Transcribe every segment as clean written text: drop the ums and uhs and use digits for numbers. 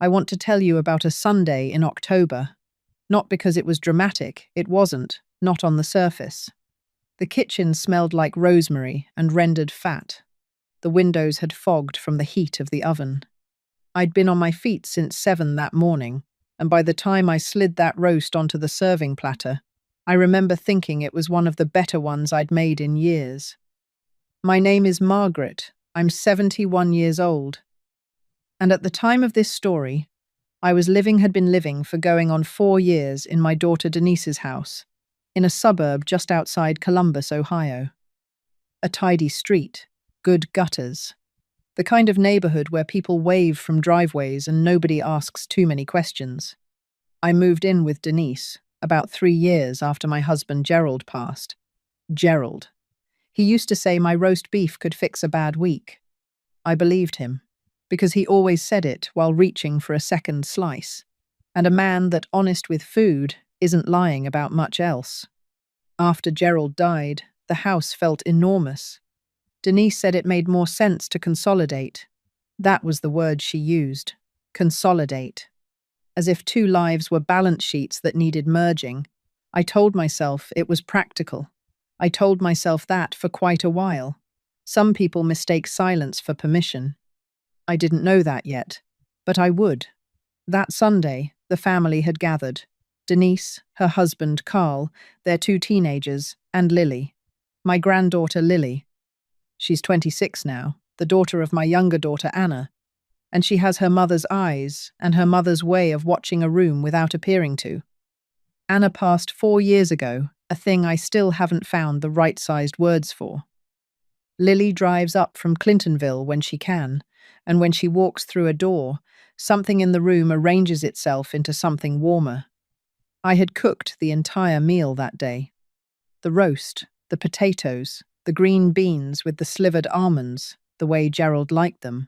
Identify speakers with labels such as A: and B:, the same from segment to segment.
A: I want to tell you about a Sunday in October. Not because it was dramatic, it wasn't, not on the surface. The kitchen smelled like rosemary and rendered fat. The windows had fogged from the heat of the oven. I'd been on my feet since 7 that morning, and by the time I slid that roast onto the serving platter, I remember thinking it was one of the better ones I'd made in years. My name is Margaret. I'm 71 years old. And at the time of this story, had been living for going on 4 years in my daughter Denise's house, in a suburb just outside Columbus, Ohio. A tidy street, good gutters, the kind of neighborhood where people wave from driveways and nobody asks too many questions. I moved in with Denise about 3 years after my husband Gerald passed. Gerald. He used to say my roast beef could fix a bad week. I believed him, because he always said it while reaching for a second slice. And a man that honest with food isn't lying about much else. After Gerald died, the house felt enormous. Denise said it made more sense to consolidate. That was the word she used. Consolidate. As if 2 lives were balance sheets that needed merging. I told myself it was practical. I told myself that for quite a while. Some people mistake silence for permission. I didn't know that yet, but I would. That Sunday, the family had gathered. Denise, her husband Carl, their 2 teenagers, and Lily. My granddaughter Lily. She's 26 now, the daughter of my younger daughter Anna, and she has her mother's eyes and her mother's way of watching a room without appearing to. Anna passed 4 years ago, a thing I still haven't found the right-sized words for. Lily drives up from Clintonville when she can, and when she walks through a door, something in the room arranges itself into something warmer. I had cooked the entire meal that day. The roast, the potatoes, the green beans with the slivered almonds, the way Gerald liked them.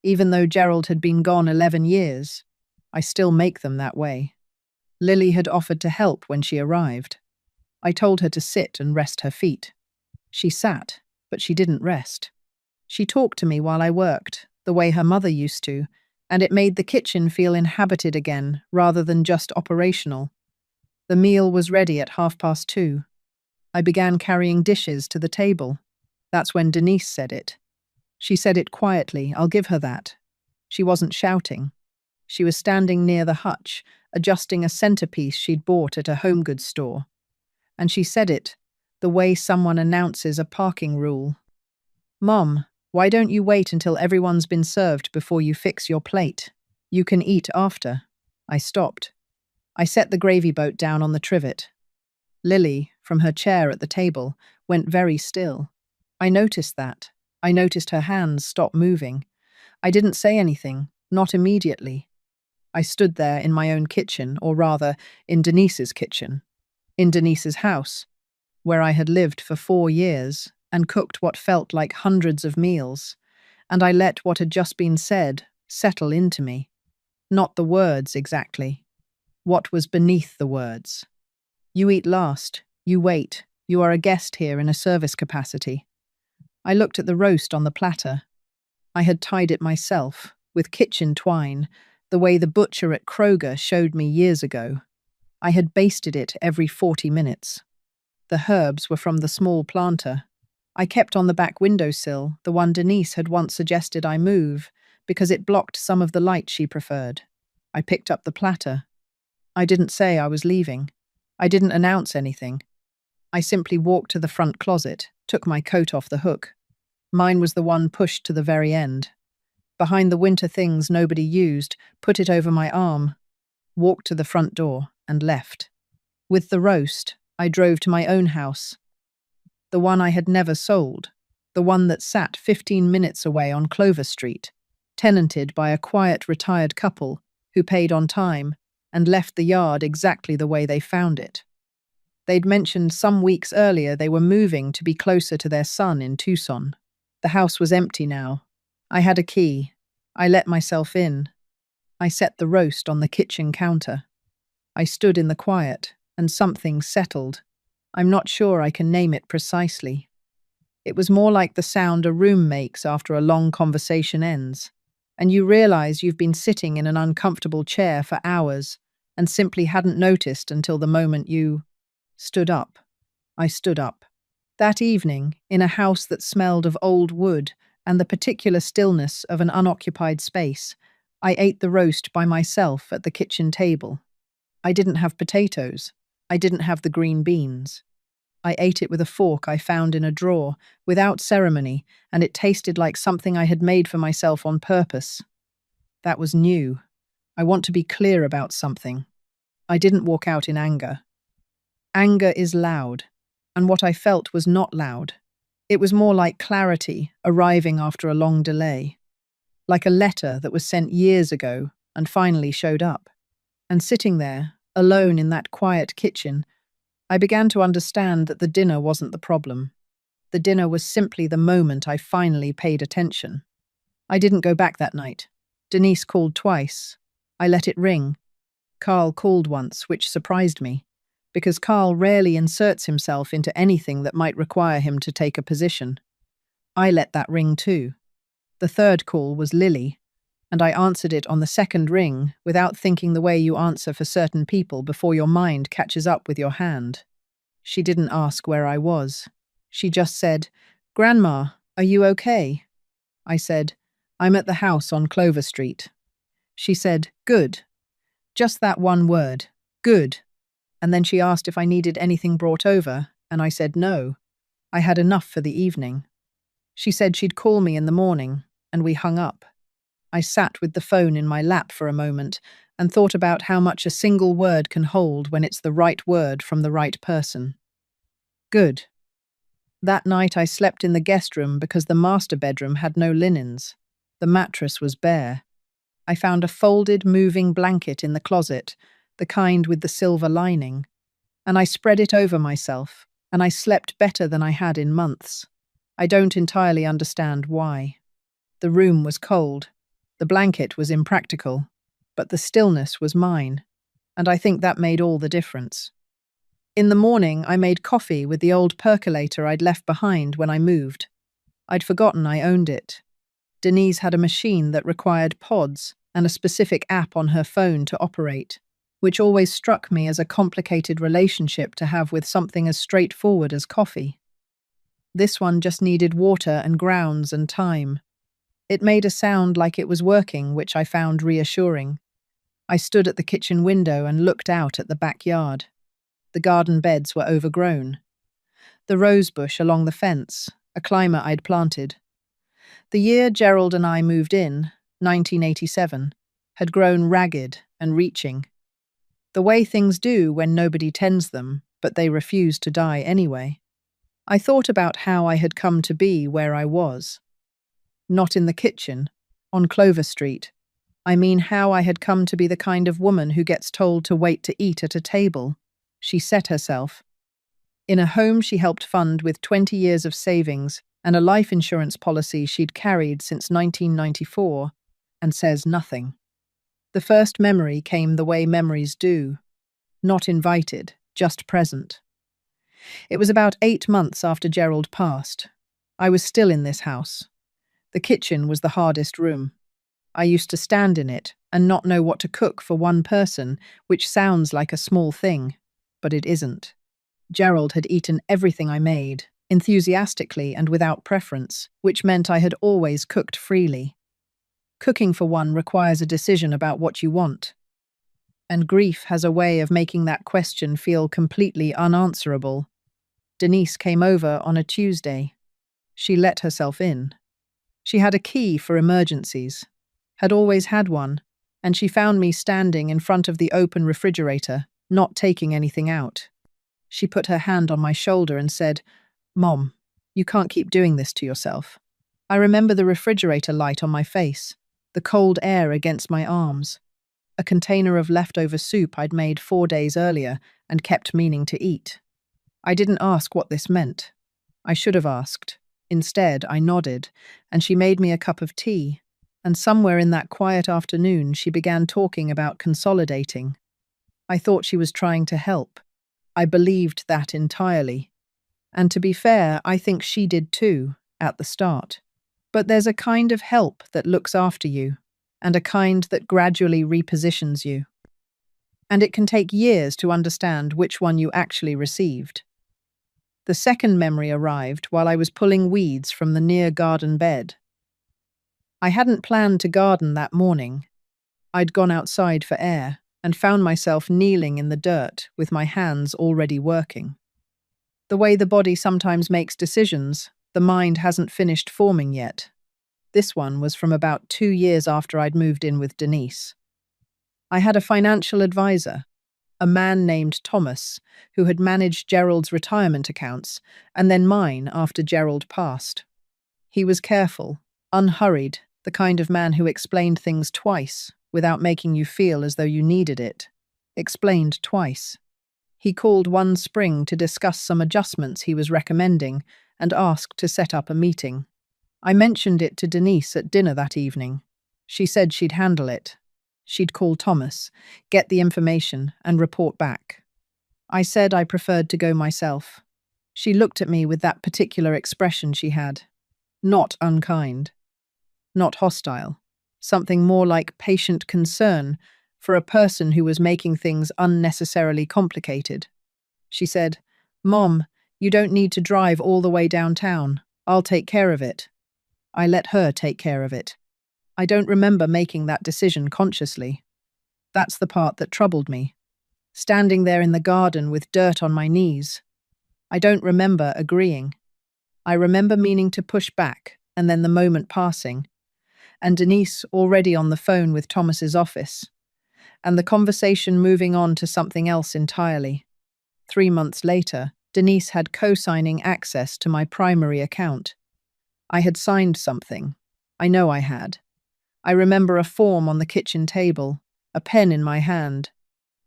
A: Even though Gerald had been gone 11 years, I still make them that way. Lily had offered to help when she arrived. I told her to sit and rest her feet. She sat, but she didn't rest. She talked to me while I worked, the way her mother used to, and it made the kitchen feel inhabited again rather than just operational. The meal was ready at 2:30. I began carrying dishes to the table. That's when Denise said it. She said it quietly, I'll give her that. She wasn't shouting. She was standing near the hutch, adjusting a centerpiece she'd bought at a home goods store. And she said it, the way someone announces a parking rule. Mom, why don't you wait until everyone's been served before you fix your plate? You can eat after. I stopped. I set the gravy boat down on the trivet. Lily, from her chair at the table, went very still. I noticed that. I noticed her hands stop moving. I didn't say anything, not immediately. I stood there in my own kitchen, or rather, in Denise's kitchen. In Denise's house, where I had lived for 4 years and cooked what felt like hundreds of meals, and I let what had just been said settle into me. Not the words exactly. What was beneath the words? You eat last, you wait, you are a guest here in a service capacity. I looked at the roast on the platter. I had tied it myself, with kitchen twine, the way the butcher at Kroger showed me years ago. I had basted it every 40 minutes. The herbs were from the small planter. I kept on the back windowsill, the one Denise had once suggested I move, because it blocked some of the light she preferred. I picked up the platter. I didn't say I was leaving. I didn't announce anything. I simply walked to the front closet, took my coat off the hook. Mine was the one pushed to the very end. Behind the winter things nobody used, put it over my arm, walked to the front door, and left. With the roast, I drove to my own house. The one I had never sold. The one that sat 15 minutes away on Clover Street, tenanted by a quiet retired couple who paid on time and left the yard exactly the way they found it. They'd mentioned some weeks earlier they were moving to be closer to their son in Tucson. The house was empty now. I had a key. I let myself in. I set the roast on the kitchen counter. I stood in the quiet, and something settled. I'm not sure I can name it precisely. It was more like the sound a room makes after a long conversation ends. and you realize you've been sitting in an uncomfortable chair for hours and simply hadn't noticed until the moment you stood up. I stood up. That evening, in a house that smelled of old wood and the particular stillness of an unoccupied space, I ate the roast by myself at the kitchen table. I didn't have potatoes. I didn't have the green beans. I ate it with a fork I found in a drawer, without ceremony, and it tasted like something I had made for myself on purpose. That was new. I want to be clear about something. I didn't walk out in anger. Anger is loud, and what I felt was not loud. It was more like clarity arriving after a long delay, like a letter that was sent years ago and finally showed up. And sitting there, alone in that quiet kitchen, I began to understand that the dinner wasn't the problem. The dinner was simply the moment I finally paid attention. I didn't go back that night. Denise called twice. I let it ring. Carl called once, which surprised me, because Carl rarely inserts himself into anything that might require him to take a position. I let that ring too. The third call was Lily, and I answered it on the second ring without thinking the way you answer for certain people before your mind catches up with your hand. She didn't ask where I was. She just said, "Grandma, are you okay?" I said, "I'm at the house on Clover Street." She said, "Good." Just that one word, "good." And then she asked if I needed anything brought over, and I said no. I had enough for the evening. She said she'd call me in the morning, and we hung up. I sat with the phone in my lap for a moment and thought about how much a single word can hold when it's the right word from the right person. Good. That night I slept in the guest room because the master bedroom had no linens. The mattress was bare. I found a folded, moving blanket in the closet, the kind with the silver lining, and I spread it over myself, and I slept better than I had in months. I don't entirely understand why. The room was cold. The blanket was impractical, but the stillness was mine, and I think that made all the difference. In the morning, I made coffee with the old percolator I'd left behind when I moved. I'd forgotten I owned it. Denise had a machine that required pods and a specific app on her phone to operate, which always struck me as a complicated relationship to have with something as straightforward as coffee. This one just needed water and grounds and time. It made a sound like it was working, which I found reassuring. I stood at the kitchen window and looked out at the backyard. The garden beds were overgrown. The rose bush along the fence, a climber I'd planted. The year Gerald and I moved in, 1987, had grown ragged and reaching. The way things do when nobody tends them, but they refuse to die anyway. I thought about how I had come to be where I was. Not in the kitchen, on Clover Street. I mean how I had come to be the kind of woman who gets told to wait to eat at a table. She set herself. In a home she helped fund with 20 years of savings and a life insurance policy she'd carried since 1994, and says nothing. The first memory came the way memories do. Not invited, just present. It was about 8 months after Gerald passed. I was still in this house. The kitchen was the hardest room. I used to stand in it and not know what to cook for one person, which sounds like a small thing, but it isn't. Gerald had eaten everything I made, enthusiastically and without preference, which meant I had always cooked freely. Cooking for one requires a decision about what you want. And grief has a way of making that question feel completely unanswerable. Denise came over on a Tuesday. She let herself in. She had a key for emergencies, had always had one, and she found me standing in front of the open refrigerator, not taking anything out. She put her hand on my shoulder and said, "Mom, you can't keep doing this to yourself." I remember the refrigerator light on my face, the cold air against my arms, a container of leftover soup I'd made 4 days earlier and kept meaning to eat. I didn't ask what this meant. I should have asked. Instead, I nodded, and she made me a cup of tea, and somewhere in that quiet afternoon she began talking about consolidating. I thought she was trying to help. I believed that entirely. And to be fair, I think she did too, at the start. But there's a kind of help that looks after you, and a kind that gradually repositions you. And it can take years to understand which one you actually received. The second memory arrived while I was pulling weeds from the near garden bed. I hadn't planned to garden that morning. I'd gone outside for air and found myself kneeling in the dirt with my hands already working. The way the body sometimes makes decisions, the mind hasn't finished forming yet. This one was from about 2 years after I'd moved in with Denise. I had a financial advisor, a man named Thomas, who had managed Gerald's retirement accounts and then mine after Gerald passed. He was careful, unhurried, the kind of man who explained things twice without making you feel as though you needed it. Explained twice. He called one spring to discuss some adjustments he was recommending and asked to set up a meeting. I mentioned it to Denise at dinner that evening. She said she'd handle it. She'd call Thomas, get the information, and report back. I said I preferred to go myself. She looked at me with that particular expression she had. Not unkind. Not hostile. Something more like patient concern for a person who was making things unnecessarily complicated. She said, "Mom, you don't need to drive all the way downtown. I'll take care of it." I let her take care of it. I don't remember making that decision consciously. That's the part that troubled me. Standing there in the garden with dirt on my knees. I don't remember agreeing. I remember meaning to push back, and then the moment passing, and Denise already on the phone with Thomas's office, and the conversation moving on to something else entirely. 3 months later, Denise had co-signing access to my primary account. I had signed something. I know I had. I remember a form on the kitchen table, a pen in my hand.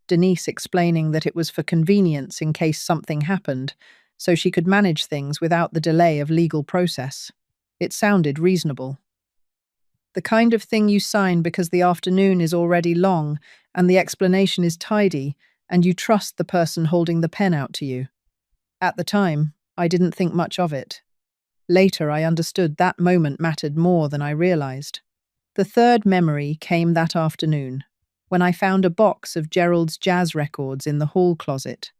A: Denise explaining that it was for convenience in case something happened, so she could manage things without the delay of legal process. It sounded reasonable. The kind of thing you sign because the afternoon is already long and the explanation is tidy and you trust the person holding the pen out to you. At the time, I didn't think much of it. Later, I understood that moment mattered more than I realized. The third memory came that afternoon, when I found a box of Gerald's jazz records in the hall closet.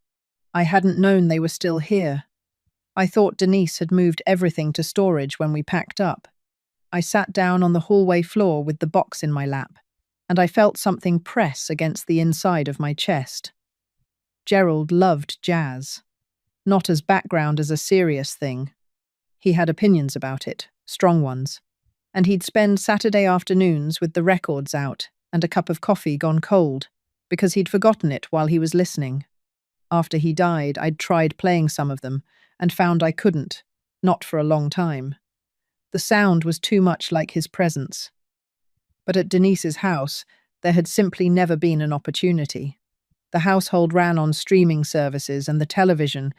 A: I hadn't known they were still here. I thought Denise had moved everything to storage when we packed up. I sat down on the hallway floor with the box in my lap, and I felt something press against the inside of my chest. Gerald loved jazz. Not as background as a serious thing. He had opinions about it, strong ones. And he'd spend Saturday afternoons with the records out and a cup of coffee gone cold, because he'd forgotten it while he was listening. After he died, I'd tried playing some of them and found I couldn't, not for a long time. The sound was too much like his presence. But at Denise's house, there had simply never been an opportunity. The household ran on streaming services and the television,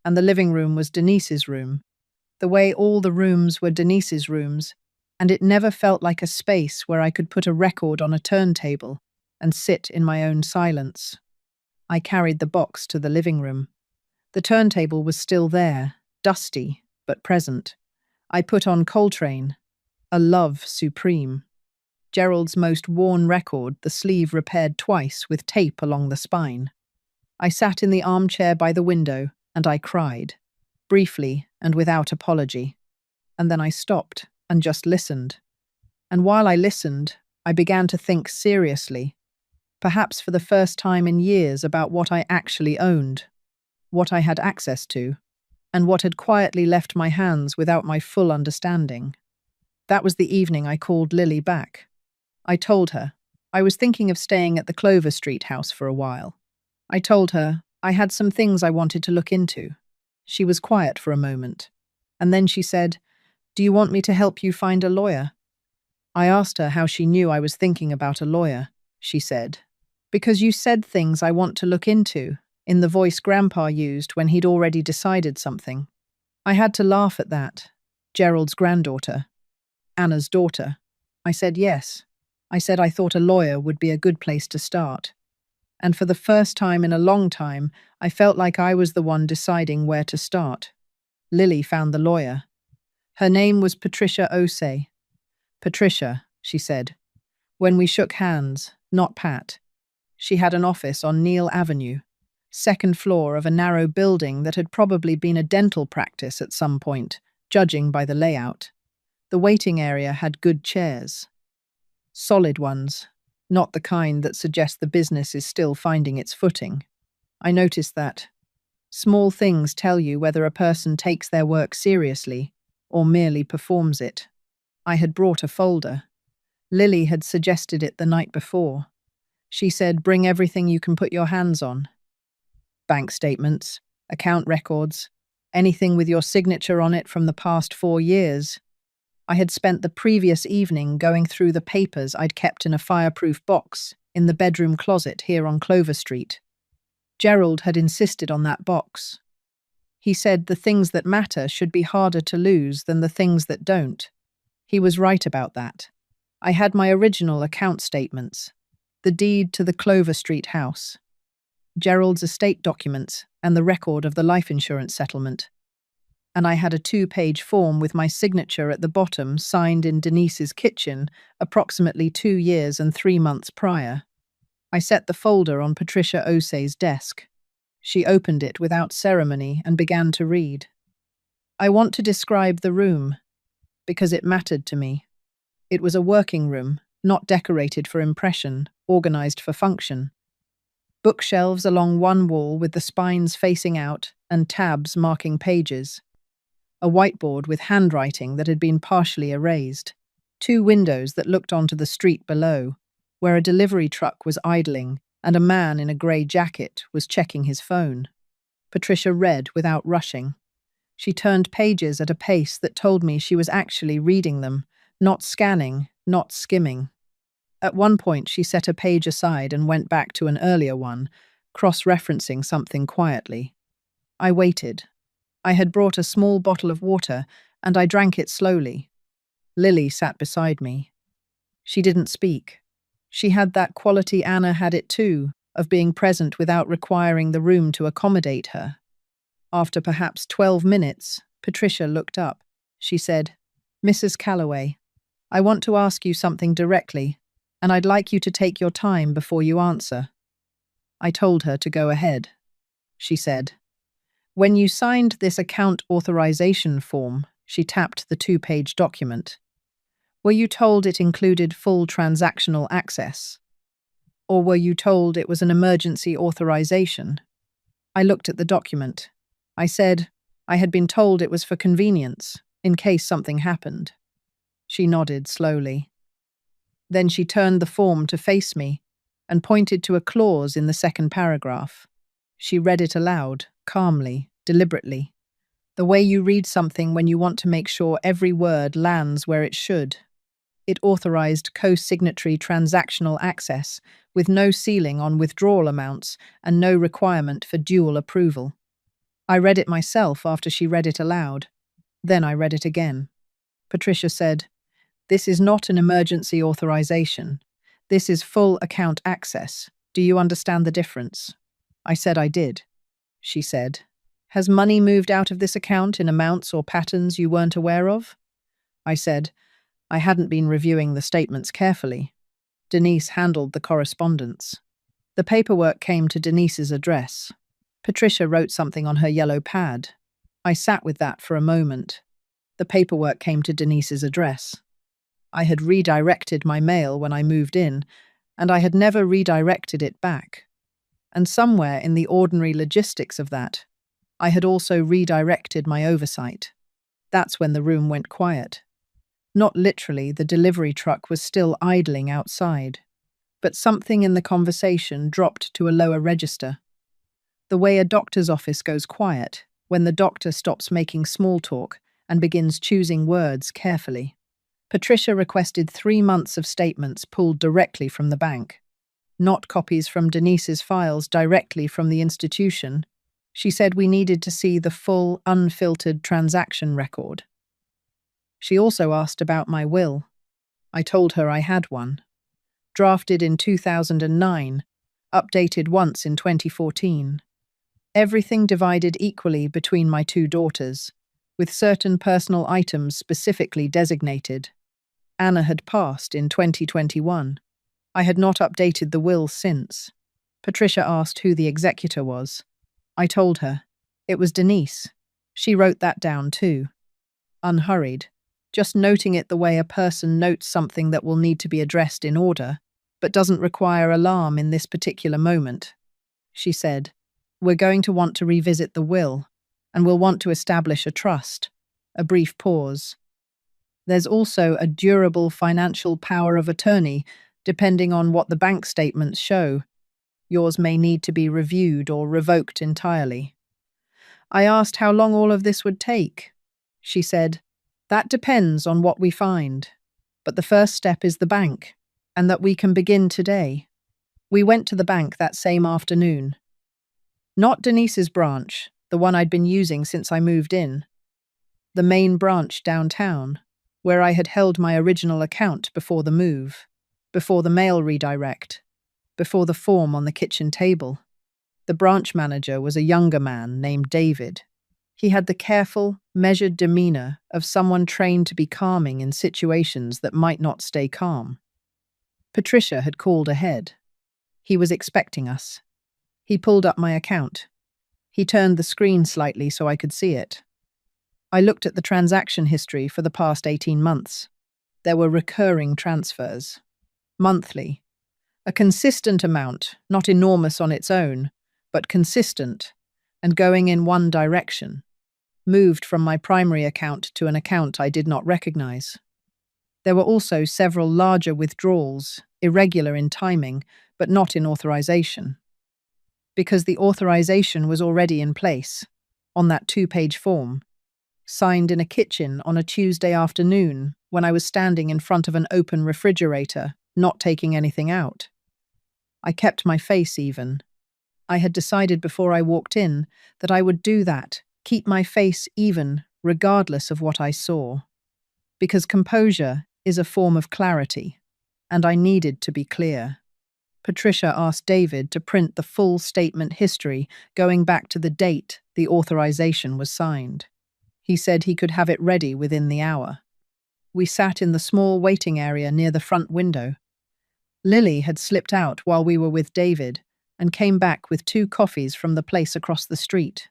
A: and the living room was Denise's room, the way all the rooms were Denise's rooms, and it never felt like a space where I could put a record on a turntable and sit in my own silence. I carried the box to the living room. The turntable was still there, dusty, but present. I put on Coltrane, A Love Supreme. Gerald's most worn record, the sleeve repaired twice with tape along the spine. I sat in the armchair by the window and I cried, briefly and without apology. And then I stopped and just listened. And while I listened, I began to think seriously, perhaps for the first time in years, about what I actually owned, what I had access to, and what had quietly left my hands without my full understanding. That was the evening I called Lily back. I told her I was thinking of staying at the Clover Street house for a while. I told her I had some things I wanted to look into. She was quiet for a moment, and then she said, "Do you want me to help you find a lawyer?" I asked her how she knew I was thinking about a lawyer. She said, "Because you said things I want to look into," in the voice Grandpa used when he'd already decided something. I had to laugh at that. Gerald's granddaughter. Anna's daughter. I said yes. I said I thought a lawyer would be a good place to start. And for the first time in a long time, I felt like I was the one deciding where to start. Lily found the lawyer. Her name was Patricia Osei. "Patricia," she said, When we shook hands, not pat, she had an office on Neil Avenue, second floor of a narrow building that had probably been a dental practice at some point, judging by the layout. The waiting area had good chairs. Solid ones, not the kind that suggest the business is still finding its footing. I noticed that. Small things tell you whether a person takes their work seriously or merely performs it. I had brought a folder. Lily had suggested it the night before. She said, bring everything you can put your hands on. Bank statements, account records, anything with your signature on it from the past 4 years. I had spent the previous evening going through the papers I'd kept in a fireproof box in the bedroom closet here on Clover Street. Gerald had insisted on that box. He said the things that matter should be harder to lose than the things that don't. He was right about that. I had my original account statements, the deed to the Clover Street house, Gerald's estate documents, and the record of the life insurance settlement. And I had a 2-page form with my signature at the bottom signed in Denise's kitchen approximately 2 years and 3 months prior. I set the folder on Patricia Osei's desk. She opened it without ceremony and began to read. I want to describe the room, because it mattered to me. It was a working room, not decorated for impression, organized for function. Bookshelves along one wall with the spines facing out and tabs marking pages. A whiteboard with handwriting that had been partially erased. 2 windows that looked onto the street below, where a delivery truck was idling and a man in a grey jacket was checking his phone. Patricia read without rushing. She turned pages at a pace that told me she was actually reading them, not scanning, not skimming. At one point, she set a page aside and went back to an earlier one, cross-referencing something quietly. I waited. I had brought a small bottle of water, and I drank it slowly. Lily sat beside me. She didn't speak. She had that quality Anna had it too, of being present without requiring the room to accommodate her. After perhaps 12 minutes, Patricia looked up. She said, "Mrs. Calloway, I want to ask you something directly, and I'd like you to take your time before you answer." I told her to go ahead. She said, "When you signed this account authorization form," she tapped the 2-page document, "were you told it included full transactional access? Or were you told it was an emergency authorization?" I looked at the document. I said, I had been told it was for convenience, in case something happened. She nodded slowly. Then she turned the form to face me and pointed to a clause in the second paragraph. She read it aloud, calmly, deliberately. The way you read something when you want to make sure every word lands where it should. It authorized co-signatory transactional access with no ceiling on withdrawal amounts and no requirement for dual approval. I read it myself after she read it aloud. Then I read it again. Patricia said, "This is not an emergency authorization. This is full account access. Do you understand the difference?" I said I did. She said, "Has money moved out of this account in amounts or patterns you weren't aware of?" I said, I hadn't been reviewing the statements carefully. Denise handled the correspondence. The paperwork came to Denise's address. Patricia wrote something on her yellow pad. I sat with that for a moment. The paperwork came to Denise's address. I had redirected my mail when I moved in, and I had never redirected it back. And somewhere in the ordinary logistics of that, I had also redirected my oversight. That's when the room went quiet. Not literally, the delivery truck was still idling outside, but something in the conversation dropped to a lower register. The way a doctor's office goes quiet when the doctor stops making small talk and begins choosing words carefully. Patricia requested 3 months of statements pulled directly from the bank, not copies from Denise's files directly from the institution. She said we needed to see the full, unfiltered transaction record. She also asked about my will. I told her I had one. Drafted in 2009, updated once in 2014. Everything divided equally between my 2 daughters, with certain personal items specifically designated. Anna had passed in 2021. I had not updated the will since. Patricia asked who the executor was. I told her. It was Denise. She wrote that down too. Unhurried, just noting it the way a person notes something that will need to be addressed in order, but doesn't require alarm in this particular moment. She said, "We're going to want to revisit the will, and we'll want to establish a trust." A brief pause. "There's also a durable financial power of attorney, depending on what the bank statements show. Yours may need to be reviewed or revoked entirely." I asked how long all of this would take. She said, "That depends on what we find. But the first step is the bank, and that we can begin today." We went to the bank that same afternoon. Not Denise's branch, the one I'd been using since I moved in. The main branch downtown, where I had held my original account before the move, before the mail redirect, before the form on the kitchen table. The branch manager was a younger man named David. He had the careful, measured demeanor of someone trained to be calming in situations that might not stay calm. Patricia had called ahead. He was expecting us. He pulled up my account. He turned the screen slightly so I could see it. I looked at the transaction history for the past 18 months. There were recurring transfers. Monthly. A consistent amount, not enormous on its own, but consistent, and going in one direction. Moved from my primary account to an account I did not recognize. There were also several larger withdrawals, irregular in timing, but not in authorization. Because the authorization was already in place, on that 2-page form, signed in a kitchen on a Tuesday afternoon when I was standing in front of an open refrigerator, not taking anything out. I kept my face even. I had decided before I walked in that I would do that, keep my face even, regardless of what I saw. Because composure is a form of clarity, and I needed to be clear. Patricia asked David to print the full statement history going back to the date the authorization was signed. He said he could have it ready within the hour. We sat in the small waiting area near the front window. Lily had slipped out while we were with David and came back with 2 coffees from the place across the street.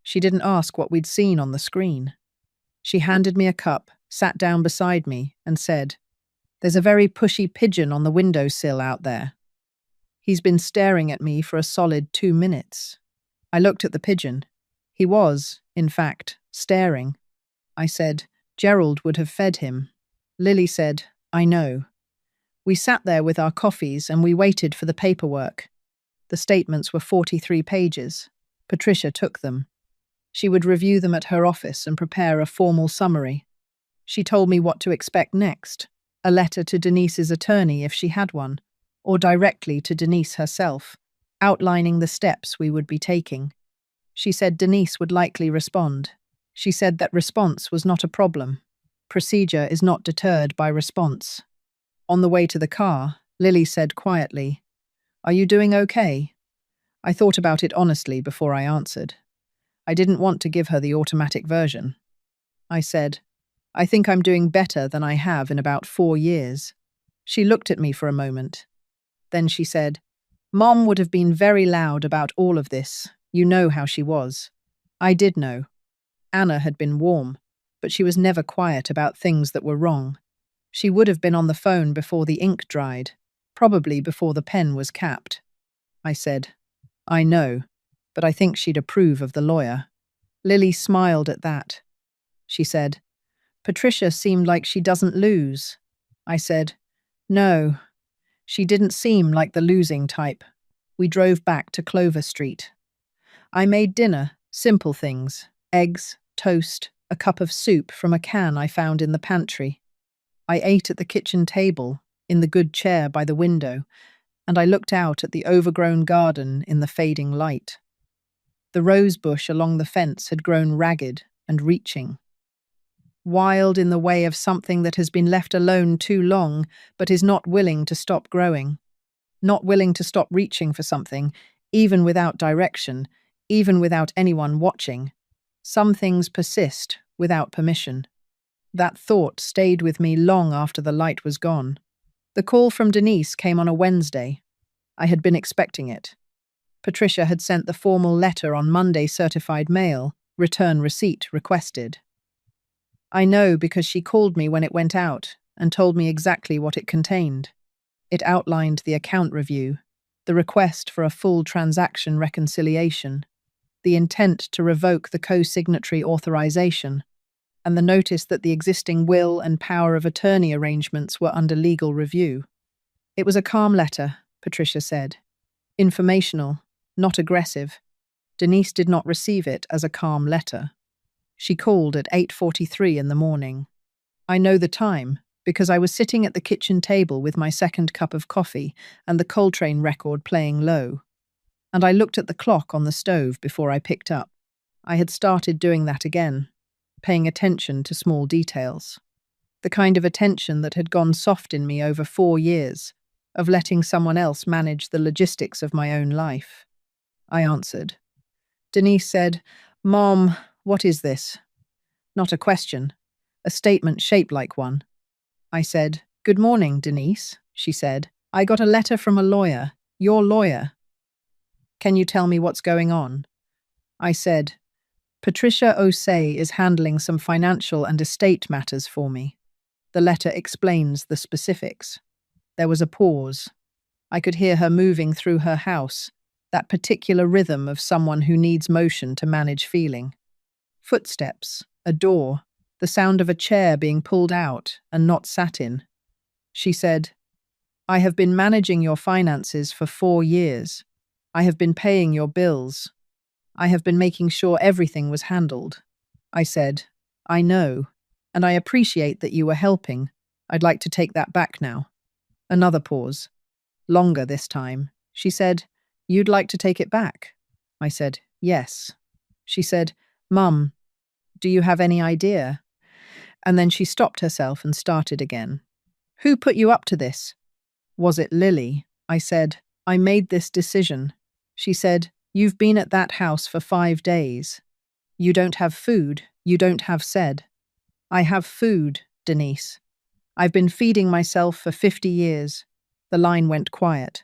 A: She didn't ask what we'd seen on the screen. She handed me a cup, sat down beside me, and said, "There's a very pushy pigeon on the windowsill out there. He's been staring at me for a solid 2 minutes." I looked at the pigeon. He was, in fact, staring. I said, "Gerald would have fed him." Lily said, "I know." We sat there with our coffees and we waited for the paperwork. The statements were 43 pages. Patricia took them. She would review them at her office and prepare a formal summary. She told me what to expect next, a letter to Denise's attorney if she had one, or directly to Denise herself, outlining the steps we would be taking. She said Denise would likely respond. She said that response was not a problem. Procedure is not deterred by response. On the way to the car, Lily said quietly, "Are you doing okay?" I thought about it honestly before I answered. I didn't want to give her the automatic version. I said, "I think I'm doing better than I have in about 4 years." She looked at me for a moment. Then she said, "Mom would have been very loud about all of this. You know how she was." I did know. Anna had been warm, but she was never quiet about things that were wrong. She would have been on the phone before the ink dried, probably before the pen was capped. I said, "I know, but I think she'd approve of the lawyer." Lily smiled at that. She said, "Patricia seemed like she doesn't lose." I said, "No, she didn't seem like the losing type." We drove back to Clover Street. I made dinner, simple things, eggs, toast, a cup of soup from a can I found in the pantry. I ate at the kitchen table, in the good chair by the window, and I looked out at the overgrown garden in the fading light. The rose bush along the fence had grown ragged and reaching. Wild in the way of something that has been left alone too long but is not willing to stop growing. Not willing to stop reaching for something, even without direction, even without anyone watching. Some things persist without permission. That thought stayed with me long after the light was gone. The call from Denise came on a Wednesday. I had been expecting it. Patricia had sent the formal letter on Monday, certified mail, return receipt requested. I know because she called me when it went out and told me exactly what it contained. It outlined the account review, the request for a full transaction reconciliation, the intent to revoke the co-signatory authorization, and the notice that the existing will and power of attorney arrangements were under legal review. It was a calm letter, Patricia said. Informational, not aggressive. Denise did not receive it as a calm letter. She called at 8:43 in the morning. I know the time, because I was sitting at the kitchen table with my second cup of coffee and the Coltrane record playing low. And I looked at the clock on the stove before I picked up. I had started doing that again, paying attention to small details. The kind of attention that had gone soft in me over 4 years, of letting someone else manage the logistics of my own life. I answered. Denise said, "Mom, what is this?" Not a question, a statement shaped like one. I said, "Good morning, Denise," she said. "I got a letter from a lawyer, your lawyer. Can you tell me what's going on?" I said, "Patricia Osei is handling some financial and estate matters for me." The letter explains the specifics. There was a pause. I could hear her moving through her house, that particular rhythm of someone who needs motion to manage feeling. Footsteps, a door, the sound of a chair being pulled out and not sat in. She said, "I have been managing your finances for 4 years. I have been paying your bills. I have been making sure everything was handled." I said, "I know, and I appreciate that you were helping. I'd like to take that back now." Another pause. Longer this time. She said, "You'd like to take it back?" I said, "Yes." She said, "Mum, do you have any idea?" And then she stopped herself and started again. "Who put you up to this?" "Was it Lily?" I said, "I made this decision." She said, "You've been at that house for 5 days. You don't have food, you don't have said." "I have food, Denise. I've been feeding myself for 50 years. The line went quiet.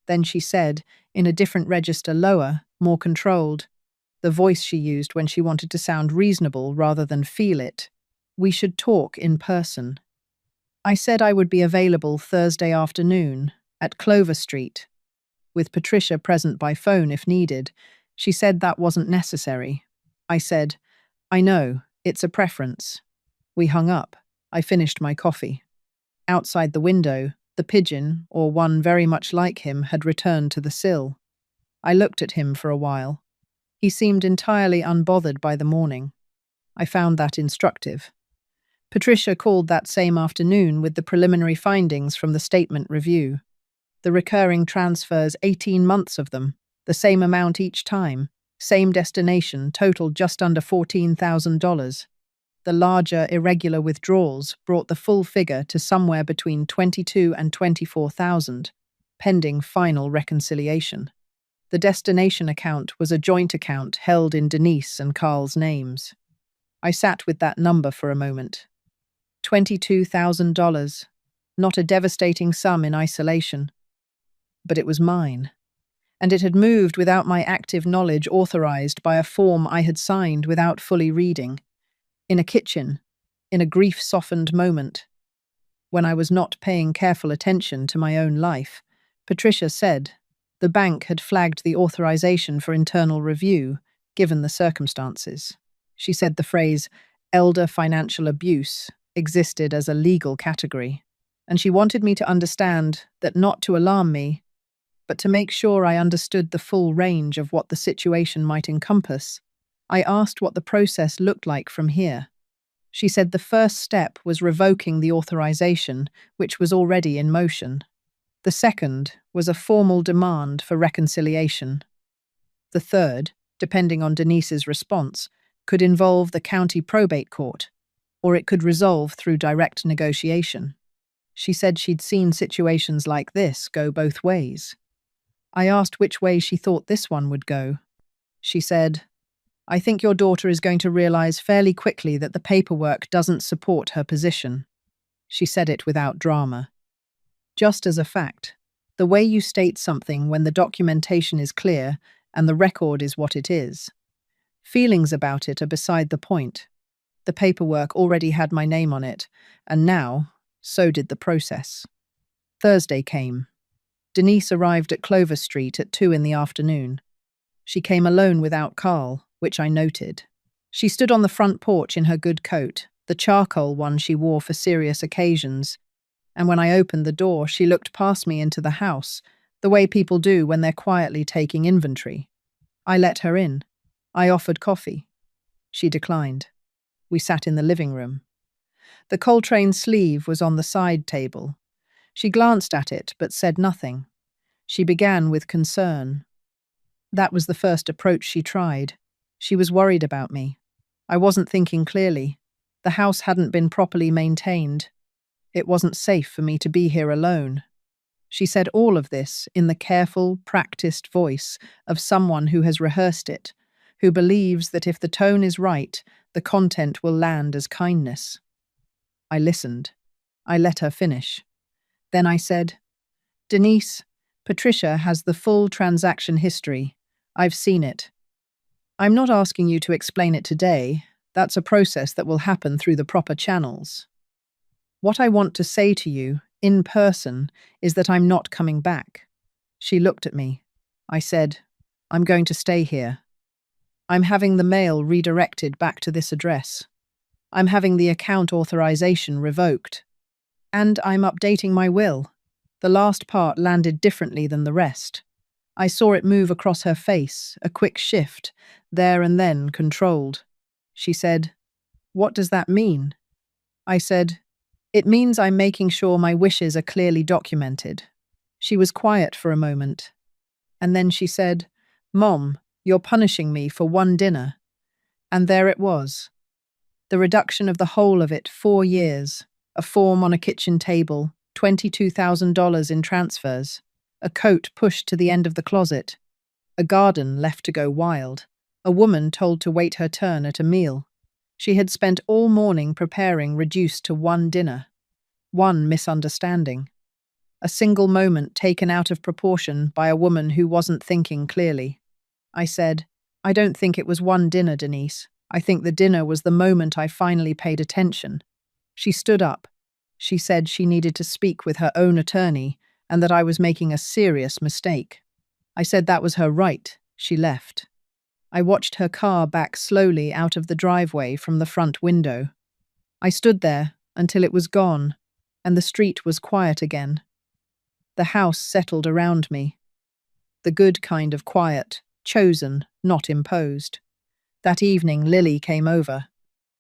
A: Then she said, in a different register lower, more controlled, the voice she used when she wanted to sound reasonable rather than feel it, "We should talk in person." I said I would be available Thursday afternoon at Clover Street, with Patricia present by phone if needed. She said that wasn't necessary. I said, "I know, it's a preference." We hung up. I finished my coffee. Outside the window, the pigeon, or one very much like him, had returned to the sill. I looked at him for a while. He seemed entirely unbothered by the morning. I found that instructive. Patricia called that same afternoon with the preliminary findings from the statement review. The recurring transfers, 18 months of them, the same amount each time, same destination, totaled just under $14,000. The larger, irregular withdrawals brought the full figure to somewhere between 22 and 24,000, pending final reconciliation. The destination account was a joint account held in Denise and Carl's names. I sat with that number for a moment. $22,000, not a devastating sum in isolation. But it was mine, and it had moved without my active knowledge, authorized by a form I had signed without fully reading. In a kitchen, in a grief-softened moment. When I was not paying careful attention to my own life, Patricia said the bank had flagged the authorization for internal review, given the circumstances. She said the phrase, elder financial abuse, existed as a legal category, and she wanted me to understand that not to alarm me, but to make sure I understood the full range of what the situation might encompass. I asked what the process looked like from here. She said the first step was revoking the authorization, which was already in motion. The second was a formal demand for reconciliation. The third, depending on Denise's response, could involve the county probate court, or it could resolve through direct negotiation. She said she'd seen situations like this go both ways. I asked which way she thought this one would go. She said, "I think your daughter is going to realize fairly quickly that the paperwork doesn't support her position." She said it without drama. Just as a fact, the way you state something when the documentation is clear and the record is what it is. Feelings about it are beside the point. The paperwork already had my name on it, and now, so did the process. Thursday came. Denise arrived at Clover Street at 2 in the afternoon. She came alone without Carl, which I noted. She stood on the front porch in her good coat, the charcoal one she wore for serious occasions, and when I opened the door, she looked past me into the house, the way people do when they're quietly taking inventory. I let her in. I offered coffee. She declined. We sat in the living room. The Coltrane sleeve was on the side table. She glanced at it, but said nothing. She began with concern. That was the first approach she tried. She was worried about me. I wasn't thinking clearly. The house hadn't been properly maintained. It wasn't safe for me to be here alone. She said all of this in the careful, practiced voice of someone who has rehearsed it, who believes that if the tone is right, the content will land as kindness. I listened. I let her finish. Then I said, "Denise, Patricia has the full transaction history. I've seen it. I'm not asking you to explain it today. That's a process that will happen through the proper channels. What I want to say to you, in person, is that I'm not coming back." She looked at me. I said, "I'm going to stay here. I'm having the mail redirected back to this address. I'm having the account authorization revoked. And I'm updating my will." The last part landed differently than the rest. I saw it move across her face, a quick shift, there and then controlled. She said, "What does that mean?" I said, "It means I'm making sure my wishes are clearly documented." She was quiet for a moment. And then she said, "Mom, you're punishing me for one dinner." And there it was. The reduction of the whole of it, 4 years, a form on a kitchen table, $22,000 in transfers, a coat pushed to the end of the closet, a garden left to go wild, a woman told to wait her turn at a meal. She had spent all morning preparing reduced to one dinner, one misunderstanding, a single moment taken out of proportion by a woman who wasn't thinking clearly. I said, "I don't think it was one dinner, Denise. I think the dinner was the moment I finally paid attention." She stood up. She said she needed to speak with her own attorney and that I was making a serious mistake. I said that was her right. She left. I watched her car back slowly out of the driveway from the front window. I stood there until it was gone, and the street was quiet again. The house settled around me. The good kind of quiet, chosen, not imposed. That evening, Lily came over.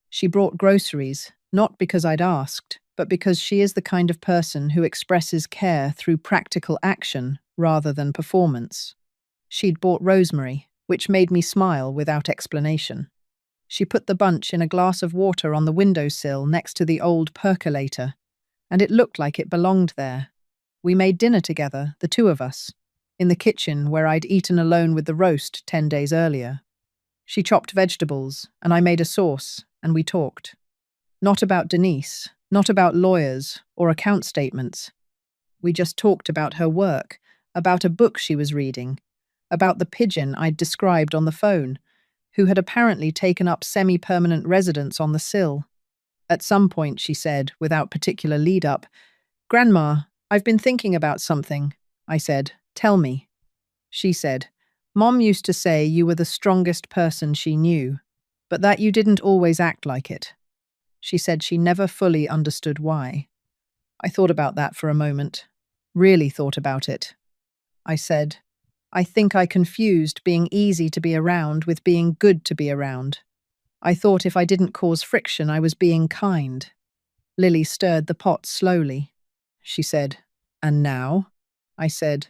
A: She brought groceries, not because I'd asked, but because she is the kind of person who expresses care through practical action rather than performance. She'd bought rosemary, which made me smile without explanation. She put the bunch in a glass of water on the windowsill next to the old percolator, and it looked like it belonged there. We made dinner together, the two of us, in the kitchen where I'd eaten alone with the roast 10 days earlier. She chopped vegetables, and I made a sauce, and we talked. Not about Denise, not about lawyers or account statements. We just talked about her work, about a book she was reading, about the pigeon I'd described on the phone, who had apparently taken up semi-permanent residence on the sill. At some point, she said, without particular lead-up, "Grandma, I've been thinking about something." I said, "Tell me." She said, "Mom used to say you were the strongest person she knew, but that you didn't always act like it." She said she never fully understood why. I thought about that for a moment, really thought about it. I said, "I think I confused being easy to be around with being good to be around. I thought if I didn't cause friction, I was being kind." Lily stirred the pot slowly. She said, "And now?" I said,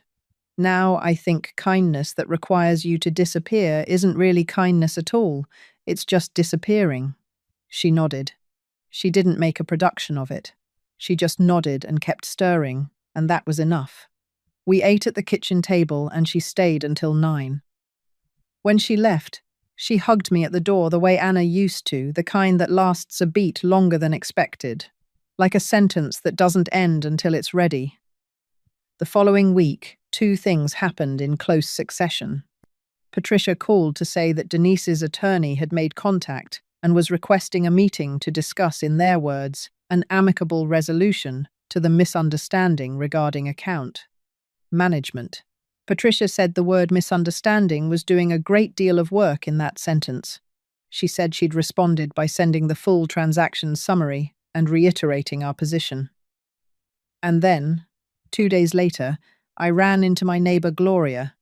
A: "Now I think kindness that requires you to disappear isn't really kindness at all. It's just disappearing." She nodded. She didn't make a production of it. She just nodded and kept stirring, and that was enough. We ate at the kitchen table and she stayed until 9. When she left, she hugged me at the door the way Anna used to, the kind that lasts a beat longer than expected, like a sentence that doesn't end until it's ready. The following week, two things happened in close succession. Patricia called to say that Denise's attorney had made contact and was requesting a meeting to discuss, in their words, an amicable resolution to the misunderstanding regarding account management. Patricia said the word misunderstanding was doing a great deal of work in that sentence. She said she'd responded by sending the full transaction summary and reiterating our position. And then, 2 days later, I ran into my neighbour Gloria,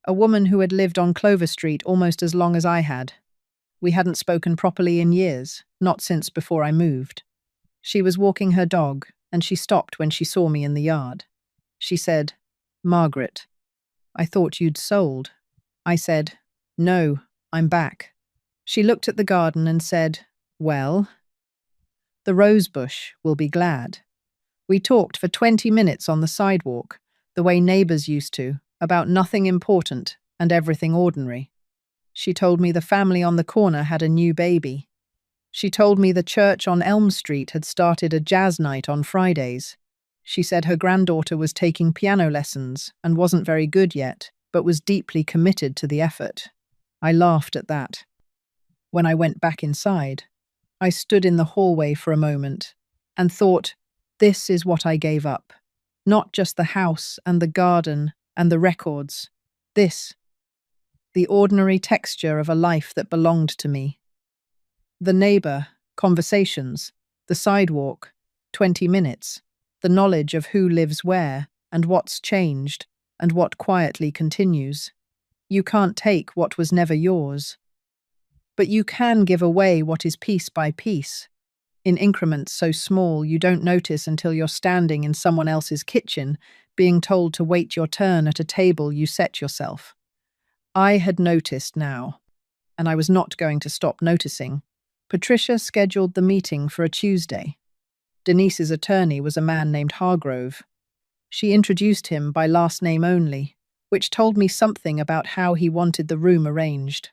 A: a woman who had lived on Clover Street almost as long as I had. We hadn't spoken properly in years, not since before I moved. She was walking her dog, and she stopped when she saw me in the yard. She said, "Margaret, I thought you'd sold." I said, "No, I'm back." She looked at the garden and said, "Well, the rosebush will be glad." We talked for 20 minutes on the sidewalk, the way neighbours used to, about nothing important and everything ordinary. She told me the family on the corner had a new baby. She told me the church on Elm Street had started a jazz night on Fridays. She said her granddaughter was taking piano lessons and wasn't very good yet, but was deeply committed to the effort. I laughed at that. When I went back inside, I stood in the hallway for a moment and thought, this is what I gave up. Not just the house and the garden and the records. This, the ordinary texture of a life that belonged to me. The neighbour, conversations, the sidewalk, 20 minutes, the knowledge of who lives where and what's changed and what quietly continues. You can't take what was never yours. But you can give away what is piece by piece, in increments so small you don't notice until you're standing in someone else's kitchen, being told to wait your turn at a table you set yourself. I had noticed now, and I was not going to stop noticing. Patricia scheduled the meeting for a Tuesday. Denise's attorney was a man named Hargrove. She introduced him by last name only, which told me something about how he wanted the room arranged.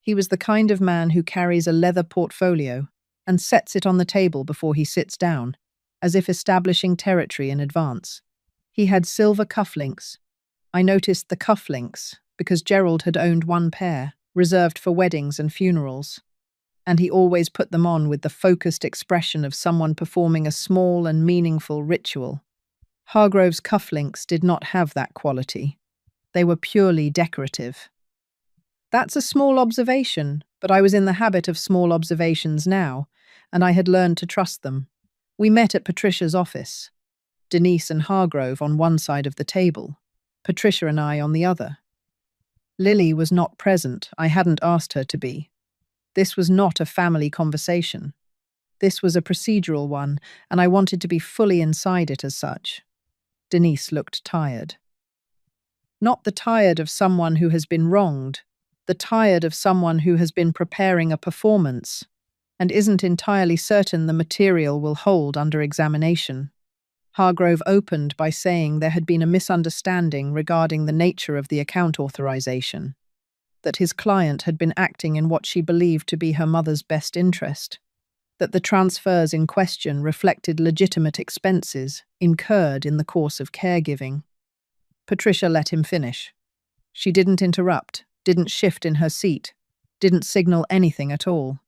A: He was the kind of man who carries a leather portfolio and sets it on the table before he sits down, as if establishing territory in advance. He had silver cufflinks. I noticed the cufflinks because Gerald had owned one pair, reserved for weddings and funerals, and he always put them on with the focused expression of someone performing a small and meaningful ritual. Hargrove's cufflinks did not have that quality. They were purely decorative. That's a small observation, but I was in the habit of small observations now, and I had learned to trust them. We met at Patricia's office. Denise and Hargrove on one side of the table, Patricia and I on the other. Lily was not present. I hadn't asked her to be. This was not a family conversation. This was a procedural one, and I wanted to be fully inside it as such. Denise looked tired. Not the tired of someone who has been wronged, the tired of someone who has been preparing a performance and isn't entirely certain the material will hold under examination. Hargrove opened by saying there had been a misunderstanding regarding the nature of the account authorization, that his client had been acting in what she believed to be her mother's best interest, that the transfers in question reflected legitimate expenses incurred in the course of caregiving. Patricia let him finish. She didn't interrupt, didn't shift in her seat, didn't signal anything at all.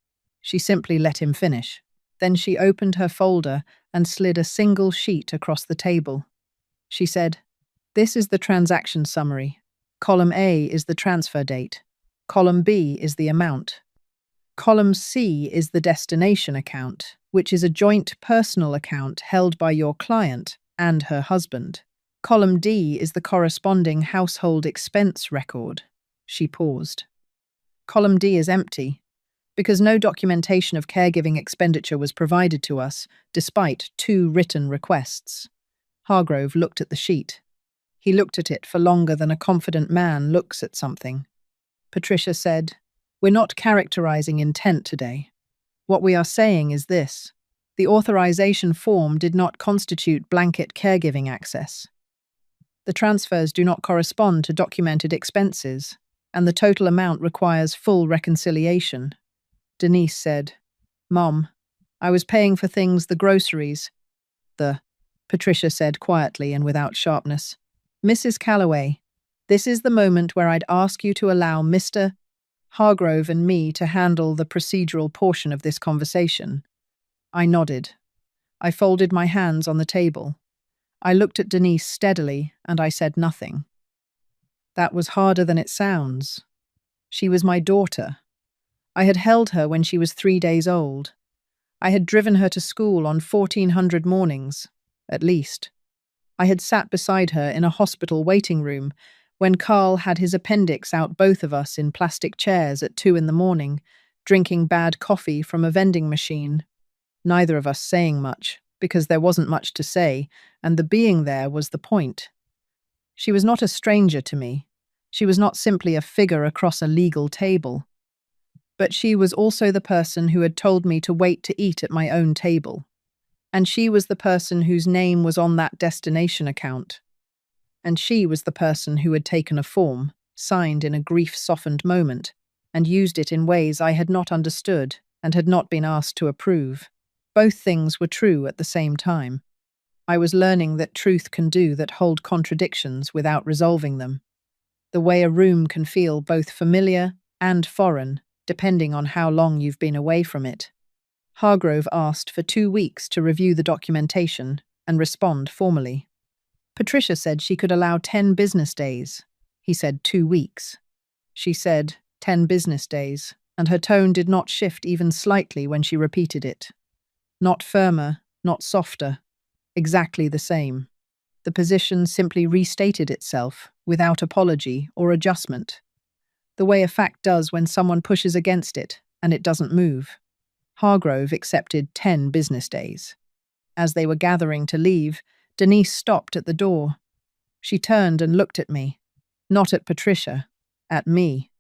A: She simply let him finish. Then she opened her folder and slid a single sheet across the table. She said, "This is the transaction summary. Column A is the transfer date. Column B is the amount. Column C is the destination account, which is a joint personal account held by your client and her husband. Column D is the corresponding household expense record." She paused. Column D is empty, because no documentation of caregiving expenditure was provided to us, despite 2 written requests. Hargrove looked at the sheet. He looked at it for longer than a confident man looks at something. Patricia said, "We're not characterizing intent today. What we are saying is this. The authorization form did not constitute blanket caregiving access. The transfers do not correspond to documented expenses, and the total amount requires full reconciliation." Denise said, "Mom, I was paying for things, the groceries." The Patricia said quietly and without sharpness. Mrs. Calloway, this is the moment where I'd ask you to allow Mr. Hargrove and me to handle the procedural portion of this conversation. I nodded. I folded my hands on the table. I looked at Denise steadily, and I said nothing. That was harder than it sounds. She was my daughter. I had held her when she was 3 days old. I had driven her to school on 1400 mornings, at least. I had sat beside her in a hospital waiting room when Carl had his appendix out both of us in plastic chairs at 2 in the morning, drinking bad coffee from a vending machine. Neither of us saying much, because there wasn't much to say, and the being there was the point. She was not a stranger to me. She was not simply a figure across a legal table. But she was also the person who had told me to wait to eat at my own table. And she was the person whose name was on that destination account. And she was the person who had taken a form, signed in a grief-softened moment, and used it in ways I had not understood and had not been asked to approve. Both things were true at the same time. I was learning that truth can do that hold contradictions without resolving them. The way a room can feel both familiar and foreign, depending on how long you've been away from it. Hargrove asked for 2 weeks to review the documentation and respond formally. Patricia said she could allow 10 business days. He said 2 weeks. She said 10 business days, and her tone did not shift even slightly when she repeated it. Not firmer, not softer, exactly the same. The position simply restated itself, without apology or adjustment. The way a fact does when someone pushes against it, and it doesn't move. Hargrove accepted 10 business days. As they were gathering to leave, Denise stopped at the door. She turned and looked at me, not at Patricia, at me.